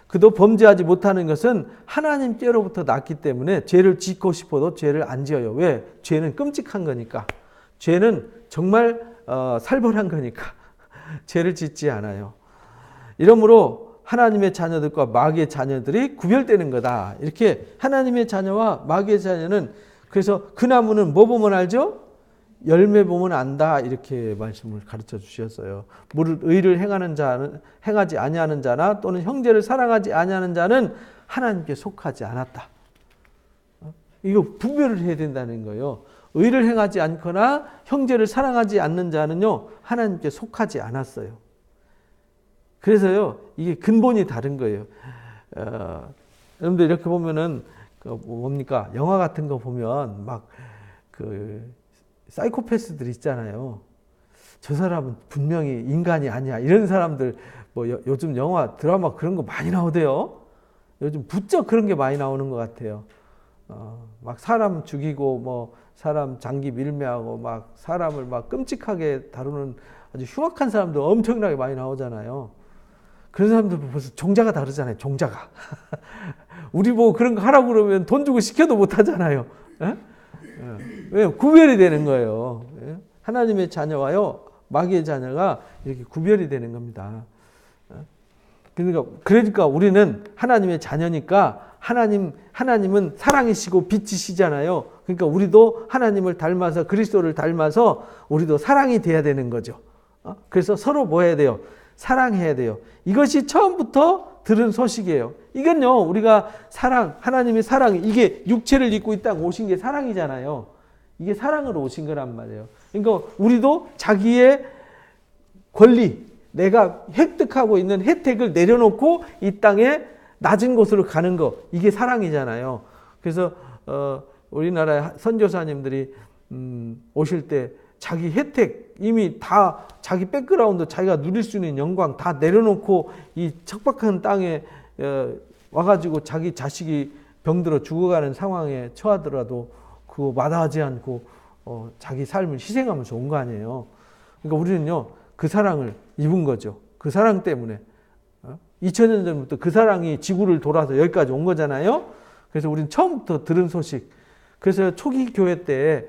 그도 범죄하지 못하는 것은 하나님께로부터 났기 때문에 죄를 짓고 싶어도 죄를 안 지어요. 왜? 죄는 끔찍한 거니까. 죄는 정말 살벌한 거니까 죄를 짓지 않아요. 이러므로 하나님의 자녀들과 마귀의 자녀들이 구별되는 거다. 이렇게 하나님의 자녀와 마귀의 자녀는, 그래서 그 나무는 뭐 보면 알죠? 열매 보면 안다. 이렇게 말씀을 가르쳐 주셨어요. 무릇 의를 행하지 아니하는 자나 또는 형제를 사랑하지 아니하는 자는 하나님께 속하지 않았다. 이거 분별을 해야 된다는 거예요. 의를 행하지 않거나 형제를 사랑하지 않는 자는요, 하나님께 속하지 않았어요. 그래서요, 이게 근본이 다른 거예요. 여러분들 이렇게 보면은 뭡니까? 영화 같은 거 보면 막 사이코패스들 있잖아요. 저 사람은 분명히 인간이 아니야. 이런 사람들 뭐 요즘 영화 드라마 그런 거 많이 나오대요. 요즘 부쩍 그런 게 많이 나오는 것 같아요. 막 사람 죽이고 뭐 사람 장기 밀매하고 막 사람을 막 끔찍하게 다루는 아주 흉악한 사람들 엄청나게 많이 나오잖아요. 그런 사람들 벌써 종자가 다르잖아요. 종자가. 우리 보고 그런 거 하라고 그러면 돈 주고 시켜도 못 하잖아요. 왜? 구별이 되는 거예요. 하나님의 자녀와요, 마귀의 자녀가 이렇게 구별이 되는 겁니다. 그러니까 우리는 하나님의 자녀니까 하나님은 사랑이시고 빛이시잖아요. 그러니까 우리도 하나님을 닮아서 그리스도를 닮아서 우리도 사랑이 돼야 되는 거죠. 그래서 서로 뭐 해야 돼요? 사랑해야 돼요. 이것이 처음부터 들은 소식이에요. 이건요, 우리가 하나님의 사랑, 이게 육체를 입고 이 땅 오신 게 사랑이잖아요. 이게 사랑으로 오신 거란 말이에요. 그러니까 우리도 자기의 권리, 내가 획득하고 있는 혜택을 내려놓고 이 땅에 낮은 곳으로 가는 거, 이게 사랑이잖아요. 그래서 우리나라의 선교사님들이 오실 때 자기 혜택, 이미 다 자기 백그라운드, 자기가 누릴 수 있는 영광 다 내려놓고 이 척박한 땅에 와가지고 자기 자식이 병들어 죽어가는 상황에 처하더라도 그거 마다하지 않고 자기 삶을 희생하면서 온 거 아니에요. 그러니까 우리는요, 그 사랑을 입은 거죠. 그 사랑 때문에. 2000년 전부터 그 사랑이 지구를 돌아서 여기까지 온 거잖아요. 그래서 우리는 처음부터 들은 소식. 그래서 초기 교회 때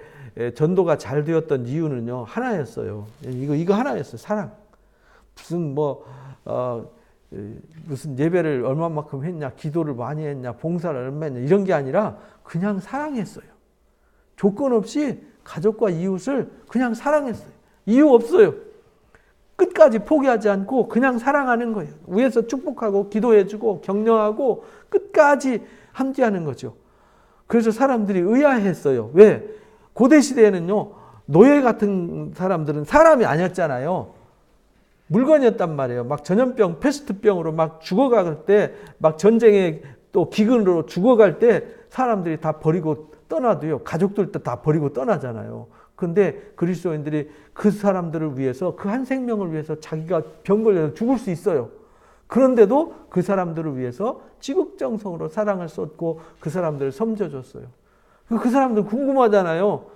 전도가 잘 되었던 이유는요, 하나였어요. 이거 하나였어요. 사랑. 무슨 예배를 얼마만큼 했냐, 기도를 많이 했냐, 봉사를 얼마 했냐, 이런 게 아니라 그냥 사랑했어요. 조건 없이 가족과 이웃을 그냥 사랑했어요. 이유 없어요. 끝까지 포기하지 않고 그냥 사랑하는 거예요. 위에서 축복하고 기도해주고 격려하고 끝까지 함께하는 거죠. 그래서 사람들이 의아했어요. 왜? 고대시대에는요, 노예 같은 사람들은 사람이 아니었잖아요. 물건이었단 말이에요. 막 전염병, 패스트병으로 막 죽어갈 때, 막 전쟁에 또 기근으로 죽어갈 때 사람들이 다 버리고 떠나도요, 가족들도 다 버리고 떠나잖아요. 근데 그리스도인들이 그 사람들을 위해서, 그 한 생명을 위해서 자기가 병 걸려서 죽을 수 있어요. 그런데도 그 사람들을 위해서 지극정성으로 사랑을 쏟고 그 사람들을 섬겨줬어요. 그 사람들 궁금하잖아요.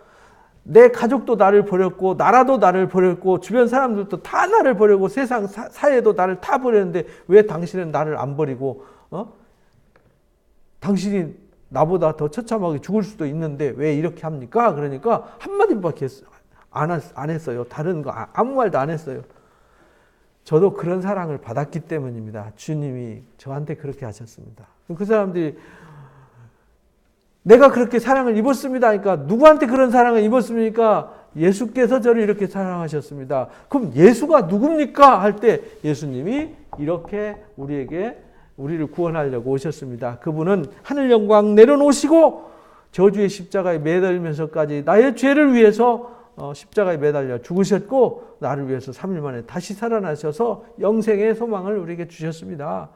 내 가족도 나를 버렸고, 나라도 나를 버렸고, 주변 사람들도 다 나를 버리고, 세상 사회도 나를 다 버렸는데 왜 당신은 나를 안 버리고, 당신이 나보다 더 처참하게 죽을 수도 있는데 왜 이렇게 합니까? 그러니까 한마디밖에 안 했어요. 다른 거 아무 말도 안 했어요. 저도 그런 사랑을 받았기 때문입니다. 주님이 저한테 그렇게 하셨습니다. 그 사람들이 내가 그렇게 사랑을 입었습니다. 그러니까 누구한테 그런 사랑을 입었습니까? 예수께서 저를 이렇게 사랑하셨습니다. 그럼 예수가 누굽니까? 할 때 예수님이 이렇게 우리를 구원하려고 오셨습니다. 그분은 하늘 영광 내려놓으시고 저주의 십자가에 매달리면서까지 나의 죄를 위해서 십자가에 매달려 죽으셨고 나를 위해서 3일 만에 다시 살아나셔서 영생의 소망을 우리에게 주셨습니다.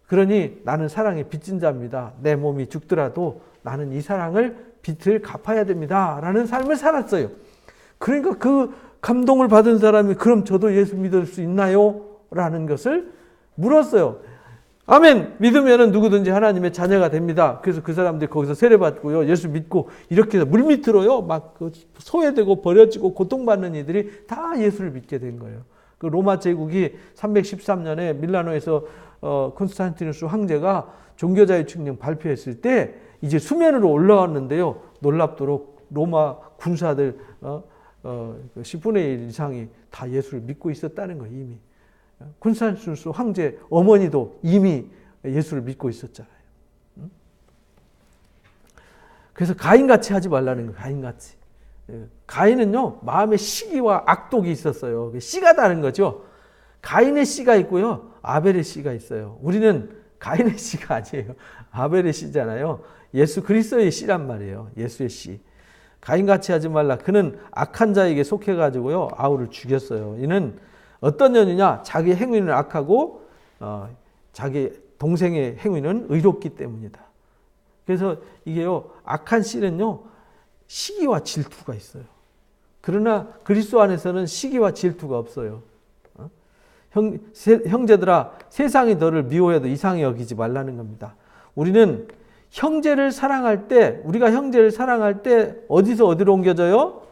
그러니 나는 사랑에 빚진 자입니다. 내 몸이 죽더라도 나는 이 사랑을 빚을 갚아야 됩니다. 라는 삶을 살았어요. 그러니까 그 감동을 받은 사람이 그럼 저도 예수 믿을 수 있나요? 라는 것을 물었어요. 아멘! 믿으면 누구든지 하나님의 자녀가 됩니다. 그래서 그 사람들이 거기서 세례받고요. 예수 믿고 이렇게 물밑으로요. 막 소외되고 버려지고 고통받는 이들이 다 예수를 믿게 된 거예요. 그 로마 제국이 313년에 밀라노에서 콘스탄티누스 황제가 종교자유칙령 발표했을 때 이제 수면으로 올라왔는데요. 놀랍도록 로마 군사들 10분의 1 이상이 다 예수를 믿고 있었다는 거예요. 이미. 콘스탄티누스 황제 어머니도 이미 예수를 믿고 있었잖아요. 그래서 가인같이 하지 말라는 거예요. 가인같이. 가인은요, 마음에 시기와 악독이 있었어요. 씨가 다른 거죠. 가인의 씨가 있고요, 아벨의 씨가 있어요. 우리는 가인의 씨가 아니에요. 아벨의 씨잖아요. 예수 그리스도의 씨란 말이에요. 예수의 씨. 가인같이 하지 말라. 그는 악한 자에게 속해가지고요, 아우를 죽였어요. 이는 어떤 년이냐? 자기 행위는 악하고 자기 동생의 행위는 의롭기 때문이다. 그래서 이게요, 악한 씨는요, 시기와 질투가 있어요. 그러나 그리스도 안에서는 시기와 질투가 없어요. 형제들아, 세상이 너를 미워해도 이상히 여기지 말라는 겁니다. 우리는 형제를 사랑할 때, 우리가 형제를 사랑할 때 어디서 어디로 옮겨져요?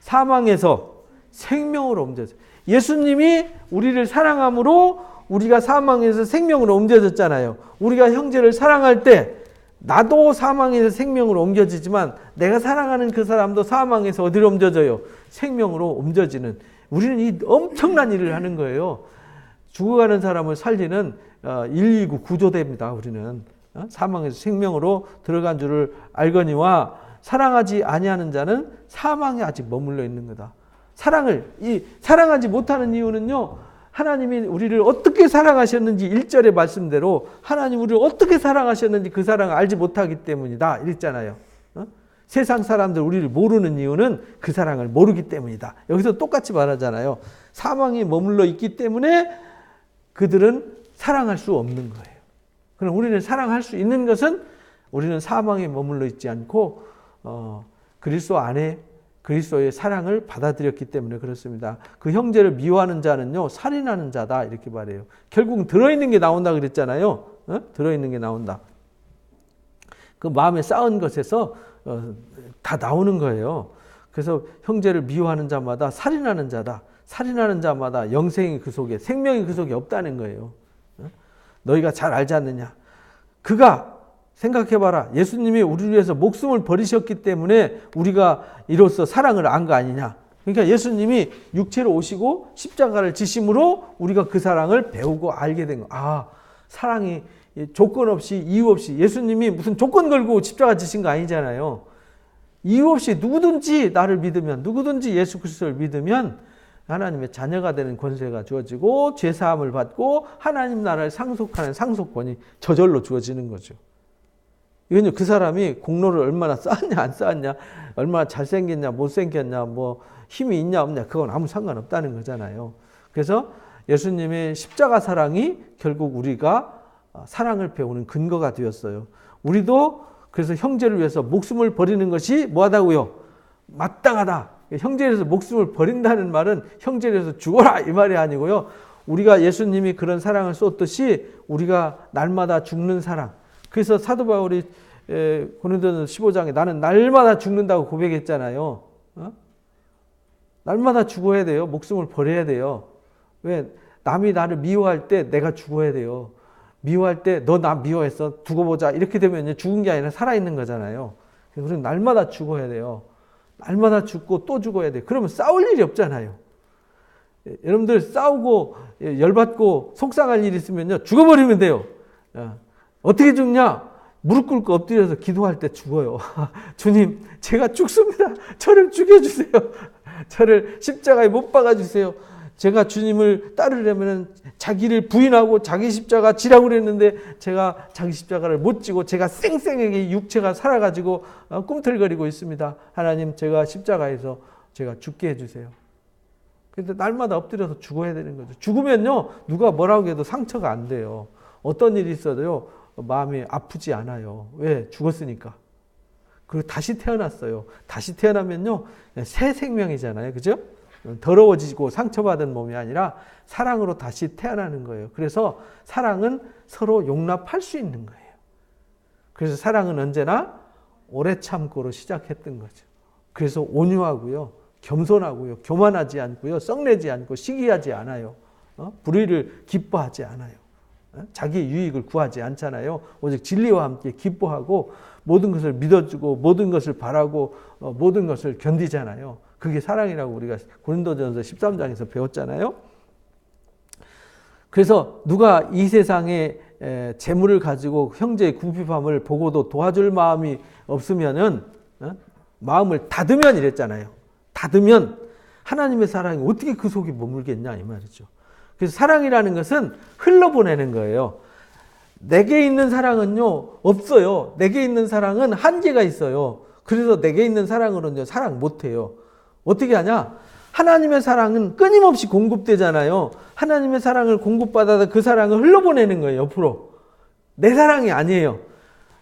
사망에서 생명으로 옮겨져요. 예수님이 우리를 사랑함으로 우리가 사망에서 생명으로 옮겨졌잖아요. 우리가 형제를 사랑할 때 나도 사망에서 생명으로 옮겨지지만 내가 사랑하는 그 사람도 사망에서 어디로 옮겨져요? 생명으로 옮겨지는, 우리는 이 엄청난 일을 하는 거예요. 죽어가는 사람을 살리는 119 구조대입니다. 우리는 사망에서 생명으로 들어간 줄을 알거니와 사랑하지 아니하는 자는 사망에 아직 머물러 있는 거다. 사랑하지 못하는 이유는요, 하나님이 우리를 어떻게 사랑하셨는지 1절의 말씀대로 하나님 우리를 어떻게 사랑하셨는지 그 사랑을 알지 못하기 때문이다 이랬잖아요. 세상 사람들 우리를 모르는 이유는 그 사랑을 모르기 때문이다. 여기서 똑같이 말하잖아요. 사망에 머물러 있기 때문에 그들은 사랑할 수 없는 거예요. 그럼 우리는 사랑할 수 있는 것은 우리는 사망에 머물러 있지 않고 그리스도 안에 그리스도의 사랑을 받아들였기 때문에 그렇습니다. 그 형제를 미워하는 자는요, 살인하는 자다 이렇게 말해요. 결국은 들어있는 게 나온다 그랬잖아요. 들어있는 게 나온다. 그 마음에 쌓은 것에서 다 나오는 거예요. 그래서 형제를 미워하는 자마다 살인하는 자다. 살인하는 자마다 영생이 그 속에, 생명이 그 속에 없다는 거예요. 너희가 잘 알지 않느냐. 그가 생각해봐라. 예수님이 우리를 위해서 목숨을 버리셨기 때문에 우리가 이로써 사랑을 안 거 아니냐. 그러니까 예수님이 육체로 오시고 십자가를 지심으로 우리가 그 사랑을 배우고 알게 된 거. 아, 사랑이 조건 없이 이유 없이 예수님이 무슨 조건 걸고 십자가 지신 거 아니잖아요. 이유 없이 누구든지 나를 믿으면, 누구든지 예수 그리스도를 믿으면 하나님의 자녀가 되는 권세가 주어지고 죄사함을 받고 하나님 나라를 상속하는 상속권이 저절로 주어지는 거죠. 이건요, 그 사람이 공로를 얼마나 쌓았냐 안 쌓았냐, 얼마나 잘생겼냐 못생겼냐, 뭐 힘이 있냐 없냐, 그건 아무 상관없다는 거잖아요. 그래서 예수님의 십자가 사랑이 결국 우리가 사랑을 배우는 근거가 되었어요. 우리도 그래서 형제를 위해서 목숨을 버리는 것이 뭐하다고요? 마땅하다. 형제를 위해서 목숨을 버린다는 말은 형제를 위해서 죽어라 이 말이 아니고요. 우리가 예수님이 그런 사랑을 쏟듯이 우리가 날마다 죽는 사랑. 그래서 사도 바울이 고린도전서 15장에 나는 날마다 죽는다고 고백했잖아요. 날마다 죽어야 돼요. 목숨을 버려야 돼요. 왜? 남이 나를 미워할 때 내가 죽어야 돼요. 미워할 때 너 나 미워했어 두고 보자 이렇게 되면 죽은 게 아니라 살아있는 거잖아요. 그래서 날마다 죽어야 돼요. 날마다 죽고 또 죽어야 돼요. 그러면 싸울 일이 없잖아요. 여러분들 싸우고 열받고 속상할 일이 있으면요 죽어버리면 돼요. 어떻게 죽냐? 무릎 꿇고 엎드려서 기도할 때 죽어요. 주님 제가 죽습니다. 저를 죽여주세요. 저를 십자가에 못 박아주세요. 제가 주님을 따르려면 자기를 부인하고 자기 십자가 지라고 그랬는데 제가 자기 십자가를 못 지고 제가 쌩쌩하게 육체가 살아가지고 꿈틀거리고 있습니다. 하나님 제가 십자가에서 제가 죽게 해주세요. 그런데 날마다 엎드려서 죽어야 되는 거죠. 죽으면요 누가 뭐라고 해도 상처가 안 돼요. 어떤 일이 있어도요 마음이 아프지 않아요. 왜? 죽었으니까. 그리고 다시 태어났어요. 다시 태어나면요 새 생명이잖아요. 그죠? 더러워지고 상처받은 몸이 아니라 사랑으로 다시 태어나는 거예요. 그래서 사랑은 서로 용납할 수 있는 거예요. 그래서 사랑은 언제나 오래 참고로 시작했던 거죠. 그래서 온유하고요, 겸손하고요, 교만하지 않고요, 썩내지 않고 시기하지 않아요. 불의를 기뻐하지 않아요. 자기 유익을 구하지 않잖아요. 오직 진리와 함께 기뻐하고 모든 것을 믿어주고 모든 것을 바라고 모든 것을 견디잖아요. 그게 사랑이라고 우리가 고린도전서 13장에서 배웠잖아요. 그래서 누가 이 세상에 재물을 가지고 형제의 궁핍함을 보고도 도와줄 마음이 없으면은 마음을 닫으면 이랬잖아요. 닫으면 하나님의 사랑이 어떻게 그 속에 머물겠냐 이 말이죠. 그래서 사랑이라는 것은 흘러보내는 거예요. 내게 있는 사랑은요 없어요. 내게 있는 사랑은 한계가 있어요. 그래서 내게 있는 사랑으로는 사랑 못해요. 어떻게 하냐? 하나님의 사랑은 끊임없이 공급되잖아요. 하나님의 사랑을 공급받아서 그 사랑을 흘러보내는 거예요. 옆으로. 내 사랑이 아니에요.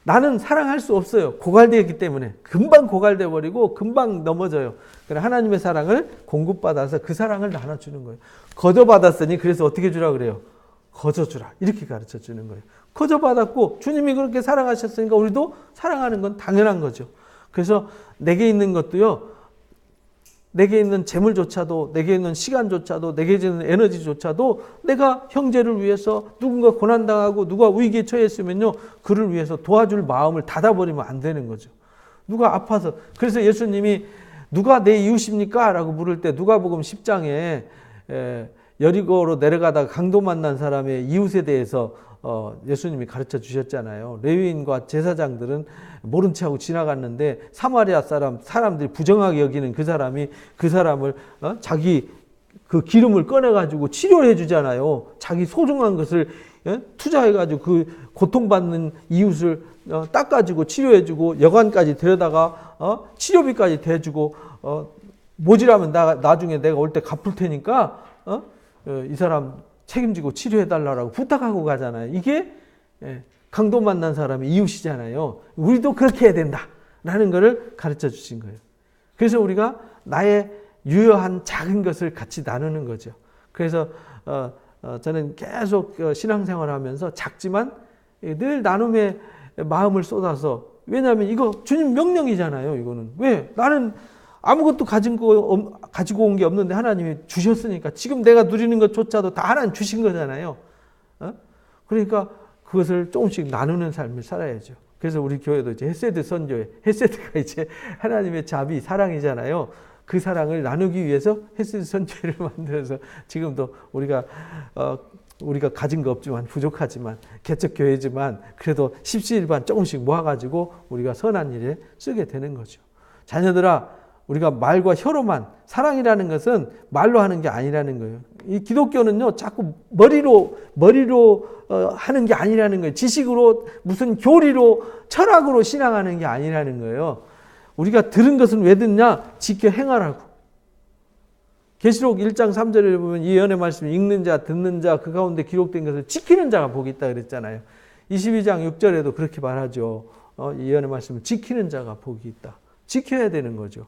나는 사랑할 수 없어요. 고갈되었기 때문에. 금방 고갈돼 버리고 금방 넘어져요. 그래 하나님의 사랑을 공급받아서 그 사랑을 나눠주는 거예요. 거저받았으니 그래서 어떻게 주라 그래요? 거저주라. 이렇게 가르쳐 주는 거예요. 거저받았고 주님이 그렇게 사랑하셨으니까 우리도 사랑하는 건 당연한 거죠. 그래서 내게 있는 것도요. 내게 있는 재물조차도, 내게 있는 시간조차도, 내게 있는 에너지조차도 내가 형제를 위해서 누군가 고난당하고 누가 위기에 처했으면요. 그를 위해서 도와줄 마음을 닫아버리면 안 되는 거죠. 누가 아파서. 그래서 예수님이 누가 내 이웃입니까? 라고 물을 때 누가복음 10장에 여리고로 내려가다가 강도 만난 사람의 이웃에 대해서 예수님이 가르쳐 주셨잖아요. 레위인과 제사장들은 모른 체하고 지나갔는데 사마리아 사람들이 부정하게 여기는 그 사람이 그 사람을 자기 그 기름을 꺼내가지고 치료를 해주잖아요. 자기 소중한 것을 투자해가지고 그 고통받는 이웃을 닦아주고 치료해주고 여관까지 데려다가 치료비까지 대주고 모자라면 나중에 내가 올 때 갚을 테니까 이 사람 책임지고 치료해달라고 부탁하고 가잖아요. 이게 강도 만난 사람의 이웃이잖아요. 우리도 그렇게 해야 된다라는 것을 가르쳐 주신 거예요. 그래서 우리가 나의 유효한 작은 것을 같이 나누는 거죠. 그래서 저는 계속 신앙생활을 하면서 작지만 늘 나눔의 마음을 쏟아서, 왜냐하면 이거 주님 명령이잖아요. 이거는 왜? 나는 아무것도 가지고 온 게 없는데 하나님이 주셨으니까 지금 내가 누리는 것조차도 다 하나님 주신 거잖아요. 그러니까 그것을 조금씩 나누는 삶을 살아야죠. 그래서 우리 교회도 이제 헤세드 선교회, 헤세드가 이제 하나님의 자비, 사랑이잖아요. 그 사랑을 나누기 위해서 헤세드 선교회를 만들어서 지금도 우리가 가진 거 없지만 부족하지만 개척 교회지만 그래도 십시일반 조금씩 모아가지고 우리가 선한 일에 쓰게 되는 거죠. 자녀들아, 우리가 말과 혀로만, 사랑이라는 것은 말로 하는 게 아니라는 거예요. 이 기독교는요, 자꾸 머리로 하는 게 아니라는 거예요. 지식으로, 무슨 교리로, 철학으로 신앙하는 게 아니라는 거예요. 우리가 들은 것은 왜 듣냐? 지켜 행하라고. 계시록 1장 3절에 보면 이 예언의 말씀을 읽는 자, 듣는 자, 그 가운데 기록된 것을 지키는 자가 복이 있다 그랬잖아요. 22장 6절에도 그렇게 말하죠. 이 예언의 말씀을 지키는 자가 복이 있다. 지켜야 되는 거죠.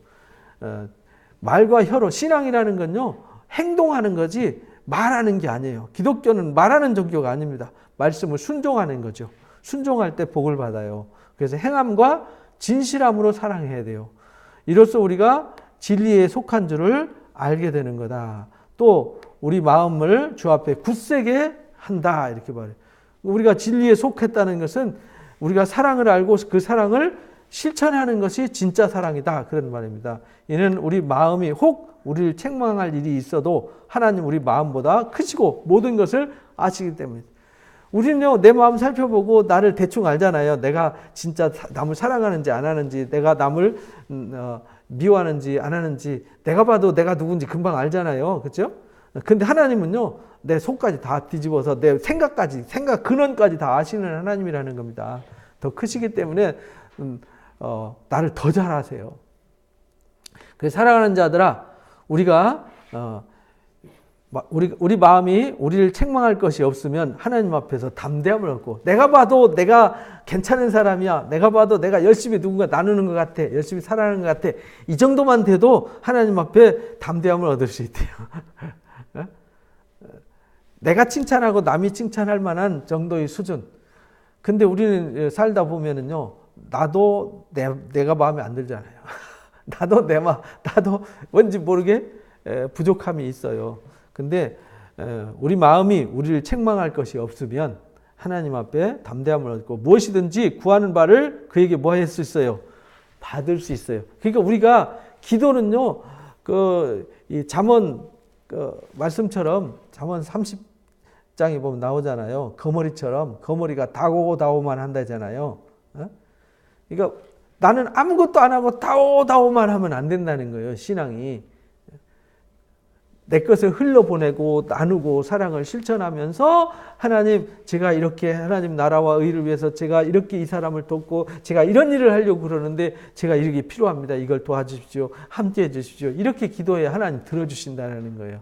말과 혀로, 신앙이라는 건요, 행동하는 거지 말하는 게 아니에요. 기독교는 말하는 종교가 아닙니다. 말씀을 순종하는 거죠. 순종할 때 복을 받아요. 그래서 행함과 진실함으로 사랑해야 돼요. 이로써 우리가 진리에 속한 줄을 알게 되는 거다. 또 우리 마음을 주 앞에 굳세게 한다. 이렇게 말해요. 우리가 진리에 속했다는 것은 우리가 사랑을 알고 그 사랑을 실천하는 것이 진짜 사랑이다. 그런 말입니다. 이는 우리 마음이 혹 우리를 책망할 일이 있어도 하나님 우리 마음보다 크시고 모든 것을 아시기 때문입니다. 우리는요, 내 마음 살펴보고 나를 대충 알잖아요. 내가 진짜 남을 사랑하는지 안 하는지, 내가 남을 미워하는지 안 하는지, 내가 봐도 내가 누군지 금방 알잖아요. 그렇죠? 근데 하나님은요, 내 속까지 다 뒤집어서 내 생각 근원까지 다 아시는 하나님이라는 겁니다. 더 크시기 때문에 나를 더 잘 아세요. 그래서 사랑하는 자들아, 우리가 우리 마음이 우리를 책망할 것이 없으면 하나님 앞에서 담대함을 얻고, 내가 봐도 내가 괜찮은 사람이야, 내가 봐도 내가 열심히 누군가 나누는 것 같아, 열심히 살아가는 것 같아, 이 정도만 돼도 하나님 앞에 담대함을 얻을 수 있대요. 내가 칭찬하고 남이 칭찬할 만한 정도의 수준. 근데 우리는 살다 보면은요, 나도 내가 마음에 안 들잖아요. 나도 뭔지 모르게 부족함이 있어요. 근데 우리 마음이 우리를 책망할 것이 없으면 하나님 앞에 담대함을 얻고 무엇이든지 구하는 바를 그에게 뭐 할 수 있어요? 받을 수 있어요. 그러니까 우리가 기도는요, 이 잠언 말씀처럼 잠언 30장에 보면 나오잖아요. 거머리처럼, 거머리가 다오다오만 한다잖아요. 그러니까 나는 아무것도 안 하고 다오다오만 하면 안 된다는 거예요. 신앙이. 내 것을 흘러보내고 나누고 사랑을 실천하면서 하나님, 제가 이렇게 하나님 나라와 의를 위해서 제가 이렇게 이 사람을 돕고 제가 이런 일을 하려고 그러는데 제가 이렇게 필요합니다. 이걸 도와주십시오. 함께 해주십시오. 이렇게 기도해야 하나님 들어주신다는 거예요.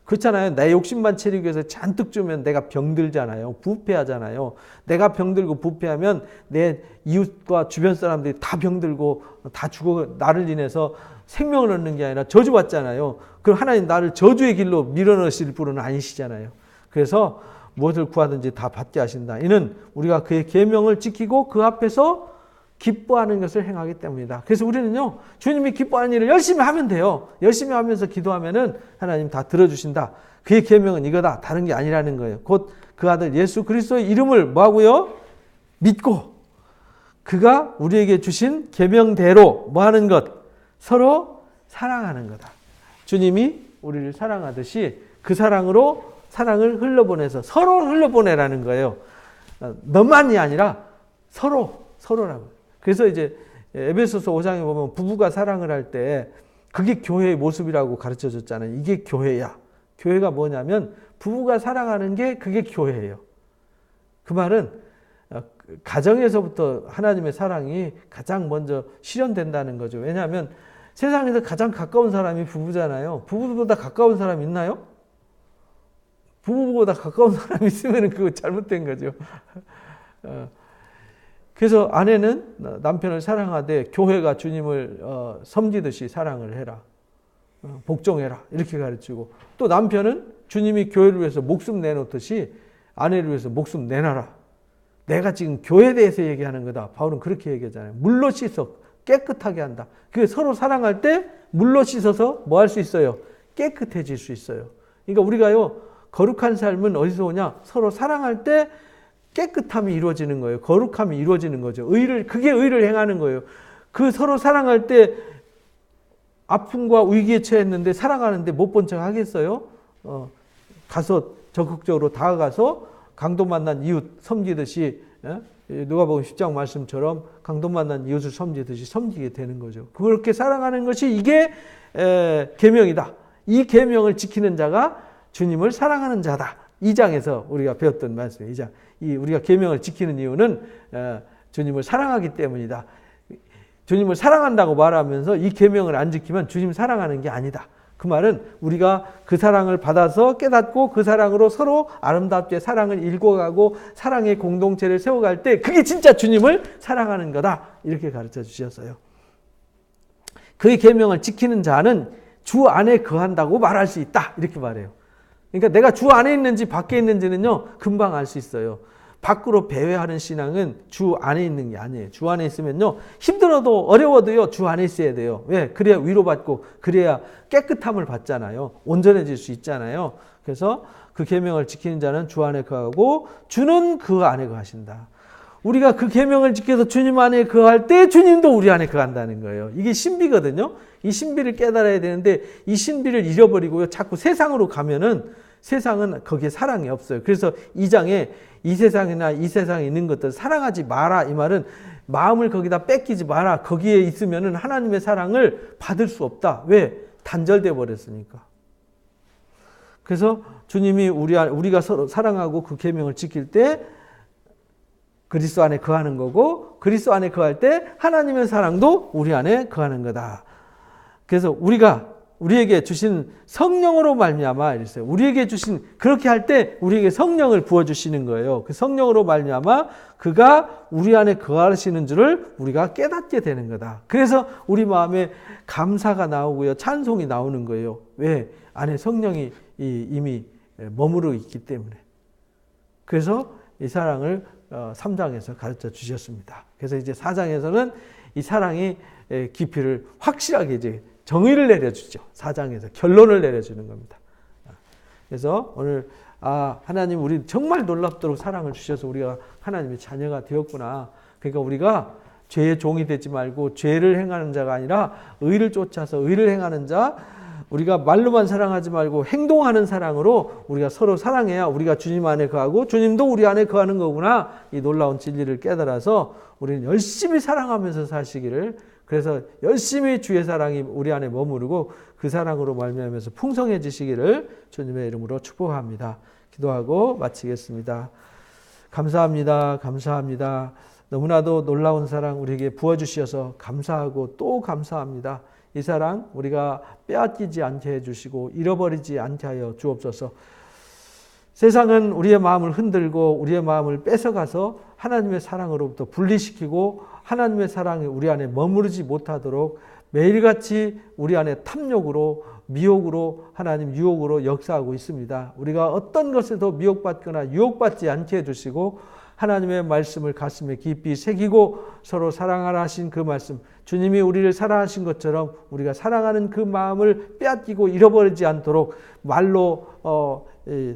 그렇잖아요. 내 욕심만 채우기 위해서 잔뜩 주면 내가 병들잖아요. 부패하잖아요. 내가 병들고 부패하면 내 이웃과 주변 사람들이 다 병들고 다 죽어 나를 인해서 생명을 얻는 게 아니라 저주받잖아요. 그럼 하나님 나를 저주의 길로 밀어넣으실 분은 아니시잖아요. 그래서 무엇을 구하든지 다 받게 하신다. 이는 우리가 그의 계명을 지키고 그 앞에서 기뻐하는 것을 행하기 때문이다. 그래서 우리는요, 주님이 기뻐하는 일을 열심히 하면 돼요. 열심히 하면서 기도하면은 하나님 다 들어주신다. 그의 계명은 이거다. 다른 게 아니라는 거예요. 곧 그 아들 예수 그리스도의 이름을 뭐하고요? 믿고 그가 우리에게 주신 계명대로 뭐하는 것? 서로 사랑하는 거다. 주님이 우리를 사랑하듯이 그 사랑으로 사랑을 흘러보내서 서로 흘러보내라는 거예요. 너만이 아니라 서로라고. 그래서 이제 에베소서 5장에 보면 부부가 사랑을 할 때 그게 교회의 모습이라고 가르쳐 줬잖아요. 이게 교회야. 교회가 뭐냐면 부부가 사랑하는 게 그게 교회예요. 그 말은 가정에서부터 하나님의 사랑이 가장 먼저 실현된다는 거죠. 왜냐하면 세상에서 가장 가까운 사람이 부부잖아요. 부부보다 가까운 사람 있나요? 부부보다 가까운 사람이 있으면 그거 잘못된 거죠. 그래서 아내는 남편을 사랑하되 교회가 주님을 섬기듯이 사랑을 해라. 복종해라. 이렇게 가르치고, 또 남편은 주님이 교회를 위해서 목숨 내놓듯이 아내를 위해서 목숨 내놔라. 내가 지금 교회에 대해서 얘기하는 거다. 바울은 그렇게 얘기하잖아요. 물로 씻어 깨끗하게 한다. 그 서로 사랑할 때 물로 씻어서 뭐 할 수 있어요? 깨끗해질 수 있어요. 그러니까 우리가요, 거룩한 삶은 어디서 오냐? 서로 사랑할 때 깨끗함이 이루어지는 거예요. 거룩함이 이루어지는 거죠. 그게 의를 행하는 거예요. 그 서로 사랑할 때 아픔과 위기에 처했는데 사랑하는데 못 본 척 하겠어요? 가서 적극적으로 다가가서 강도 만난 이웃 섬기듯이, 누가복음 10장 말씀처럼 강도 만난 이웃을 섬기듯이 섬기게 되는 거죠. 그렇게 사랑하는 것이 이게 계명이다. 이 계명을 지키는 자가 주님을 사랑하는 자다. 2장에서 우리가 배웠던 말씀이에요. 2장. 우리가 계명을 지키는 이유는 주님을 사랑하기 때문이다. 주님을 사랑한다고 말하면서 이 계명을 안 지키면 주님 사랑하는 게 아니다. 그 말은 우리가 그 사랑을 받아서 깨닫고 그 사랑으로 서로 아름답게 사랑을 일궈가고 사랑의 공동체를 세워갈 때 그게 진짜 주님을 사랑하는 거다. 이렇게 가르쳐 주셨어요. 그 계명을 지키는 자는 주 안에 거한다고 말할 수 있다. 이렇게 말해요. 그러니까 내가 주 안에 있는지 밖에 있는지는요, 금방 알 수 있어요. 밖으로 배회하는 신앙은 주 안에 있는 게 아니에요. 주 안에 있으면요, 힘들어도 어려워도요, 주 안에 있어야 돼요. 왜? 그래야 위로받고, 그래야 깨끗함을 받잖아요. 온전해질 수 있잖아요. 그래서 그 계명을 지키는 자는 주 안에 거하고 주는 그 안에 거하신다. 우리가 그 계명을 지켜서 주님 안에 거할 때 주님도 우리 안에 거한다는 거예요. 이게 신비거든요. 이 신비를 깨달아야 되는데 이 신비를 잃어버리고요, 자꾸 세상으로 가면은 세상은 거기에 사랑이 없어요. 그래서 2장에 이 세상이나 이 세상에 있는 것들 사랑하지 마라. 이 말은 마음을 거기다 뺏기지 마라. 거기에 있으면은 하나님의 사랑을 받을 수 없다. 왜? 단절돼 버렸으니까. 그래서 주님이 우리가 서로 사랑하고 그 계명을 지킬 때 그리스도 안에 거하는 거고, 그리스도 안에 거할 때 하나님의 사랑도 우리 안에 거하는 거다. 그래서 우리에게 주신 성령으로 말미암아 이랬어요. 우리에게 주신, 그렇게 할 때 우리에게 성령을 부어주시는 거예요. 그 성령으로 말미암아 그가 우리 안에 거하시는 줄을 우리가 깨닫게 되는 거다. 그래서 우리 마음에 감사가 나오고요, 찬송이 나오는 거예요. 왜? 안에 성령이 이미 머무르고 있기 때문에. 그래서 이 사랑을 3장에서 가르쳐 주셨습니다. 그래서 이제 4장에서는 이 사랑의 깊이를 확실하게 이제 정의를 내려주죠. 4장에서 결론을 내려주는 겁니다. 그래서 오늘 하나님 우리 정말 놀랍도록 사랑을 주셔서 우리가 하나님의 자녀가 되었구나. 그러니까 우리가 죄의 종이 되지 말고 죄를 행하는 자가 아니라 의를 쫓아서 의를 행하는 자, 우리가 말로만 사랑하지 말고 행동하는 사랑으로 우리가 서로 사랑해야 우리가 주님 안에 거하고 주님도 우리 안에 거하는 거구나. 이 놀라운 진리를 깨달아서 우리는 열심히 사랑하면서 사시기를, 그래서 열심히 주의 사랑이 우리 안에 머무르고 그 사랑으로 말미암아서 풍성해지시기를 주님의 이름으로 축복합니다. 기도하고 마치겠습니다. 감사합니다. 감사합니다. 너무나도 놀라운 사랑 우리에게 부어주셔서 감사하고 또 감사합니다. 이 사랑 우리가 빼앗기지 않게 해주시고 잃어버리지 않게 하여 주옵소서. 세상은 우리의 마음을 흔들고 우리의 마음을 뺏어가서 하나님의 사랑으로부터 분리시키고 하나님의 사랑이 우리 안에 머무르지 못하도록 매일같이 우리 안에 탐욕으로, 미혹으로, 하나님 유혹으로 역사하고 있습니다. 우리가 어떤 것에도 미혹받거나 유혹받지 않게 해주시고 하나님의 말씀을 가슴에 깊이 새기고 서로 사랑하라 하신 그 말씀, 주님이 우리를 사랑하신 것처럼 우리가 사랑하는 그 마음을 빼앗기고 잃어버리지 않도록 말로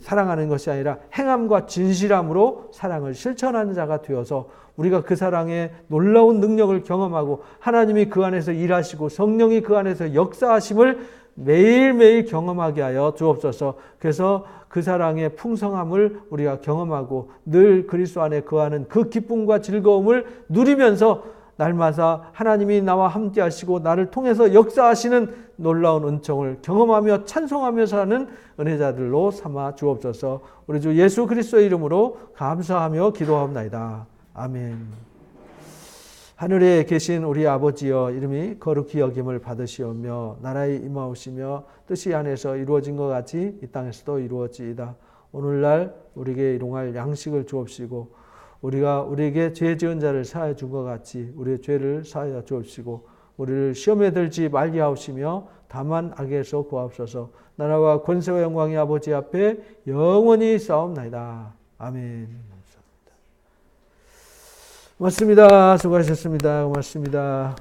사랑하는 것이 아니라 행함과 진실함으로 사랑을 실천하는 자가 되어서 우리가 그 사랑의 놀라운 능력을 경험하고 하나님이 그 안에서 일하시고 성령이 그 안에서 역사하심을 매일매일 경험하게 하여 주옵소서. 그래서 그 사랑의 풍성함을 우리가 경험하고 늘 그리스도 안에 거하는 그 기쁨과 즐거움을 누리면서 날마다 하나님이 나와 함께 하시고 나를 통해서 역사하시는 놀라운 은총을 경험하며 찬송하며 사는 은혜자들로 삼아 주옵소서. 우리 주 예수 그리스도의 이름으로 감사하며 기도하옵나이다. 아멘. 하늘에 계신 우리 아버지여, 이름이 거룩히 여김을 받으시오며 나라에 임하오시며 뜻이 하늘에서 이루어진 것 같이 이 땅에서도 이루어지이다. 오늘날 우리에게 일용할 양식을 주옵시고 우리가 우리에게 죄 지은 자를 사하여 준 것 같이 우리의 죄를 사하여 주옵시고 우리를 시험에 들지 말게 하옵시며 다만 악에서 구하옵소서. 나라와 권세와 영광이 아버지 앞에 영원히 싸움나이다. 아멘. 고맙습니다. 수고하셨습니다. 고맙습니다.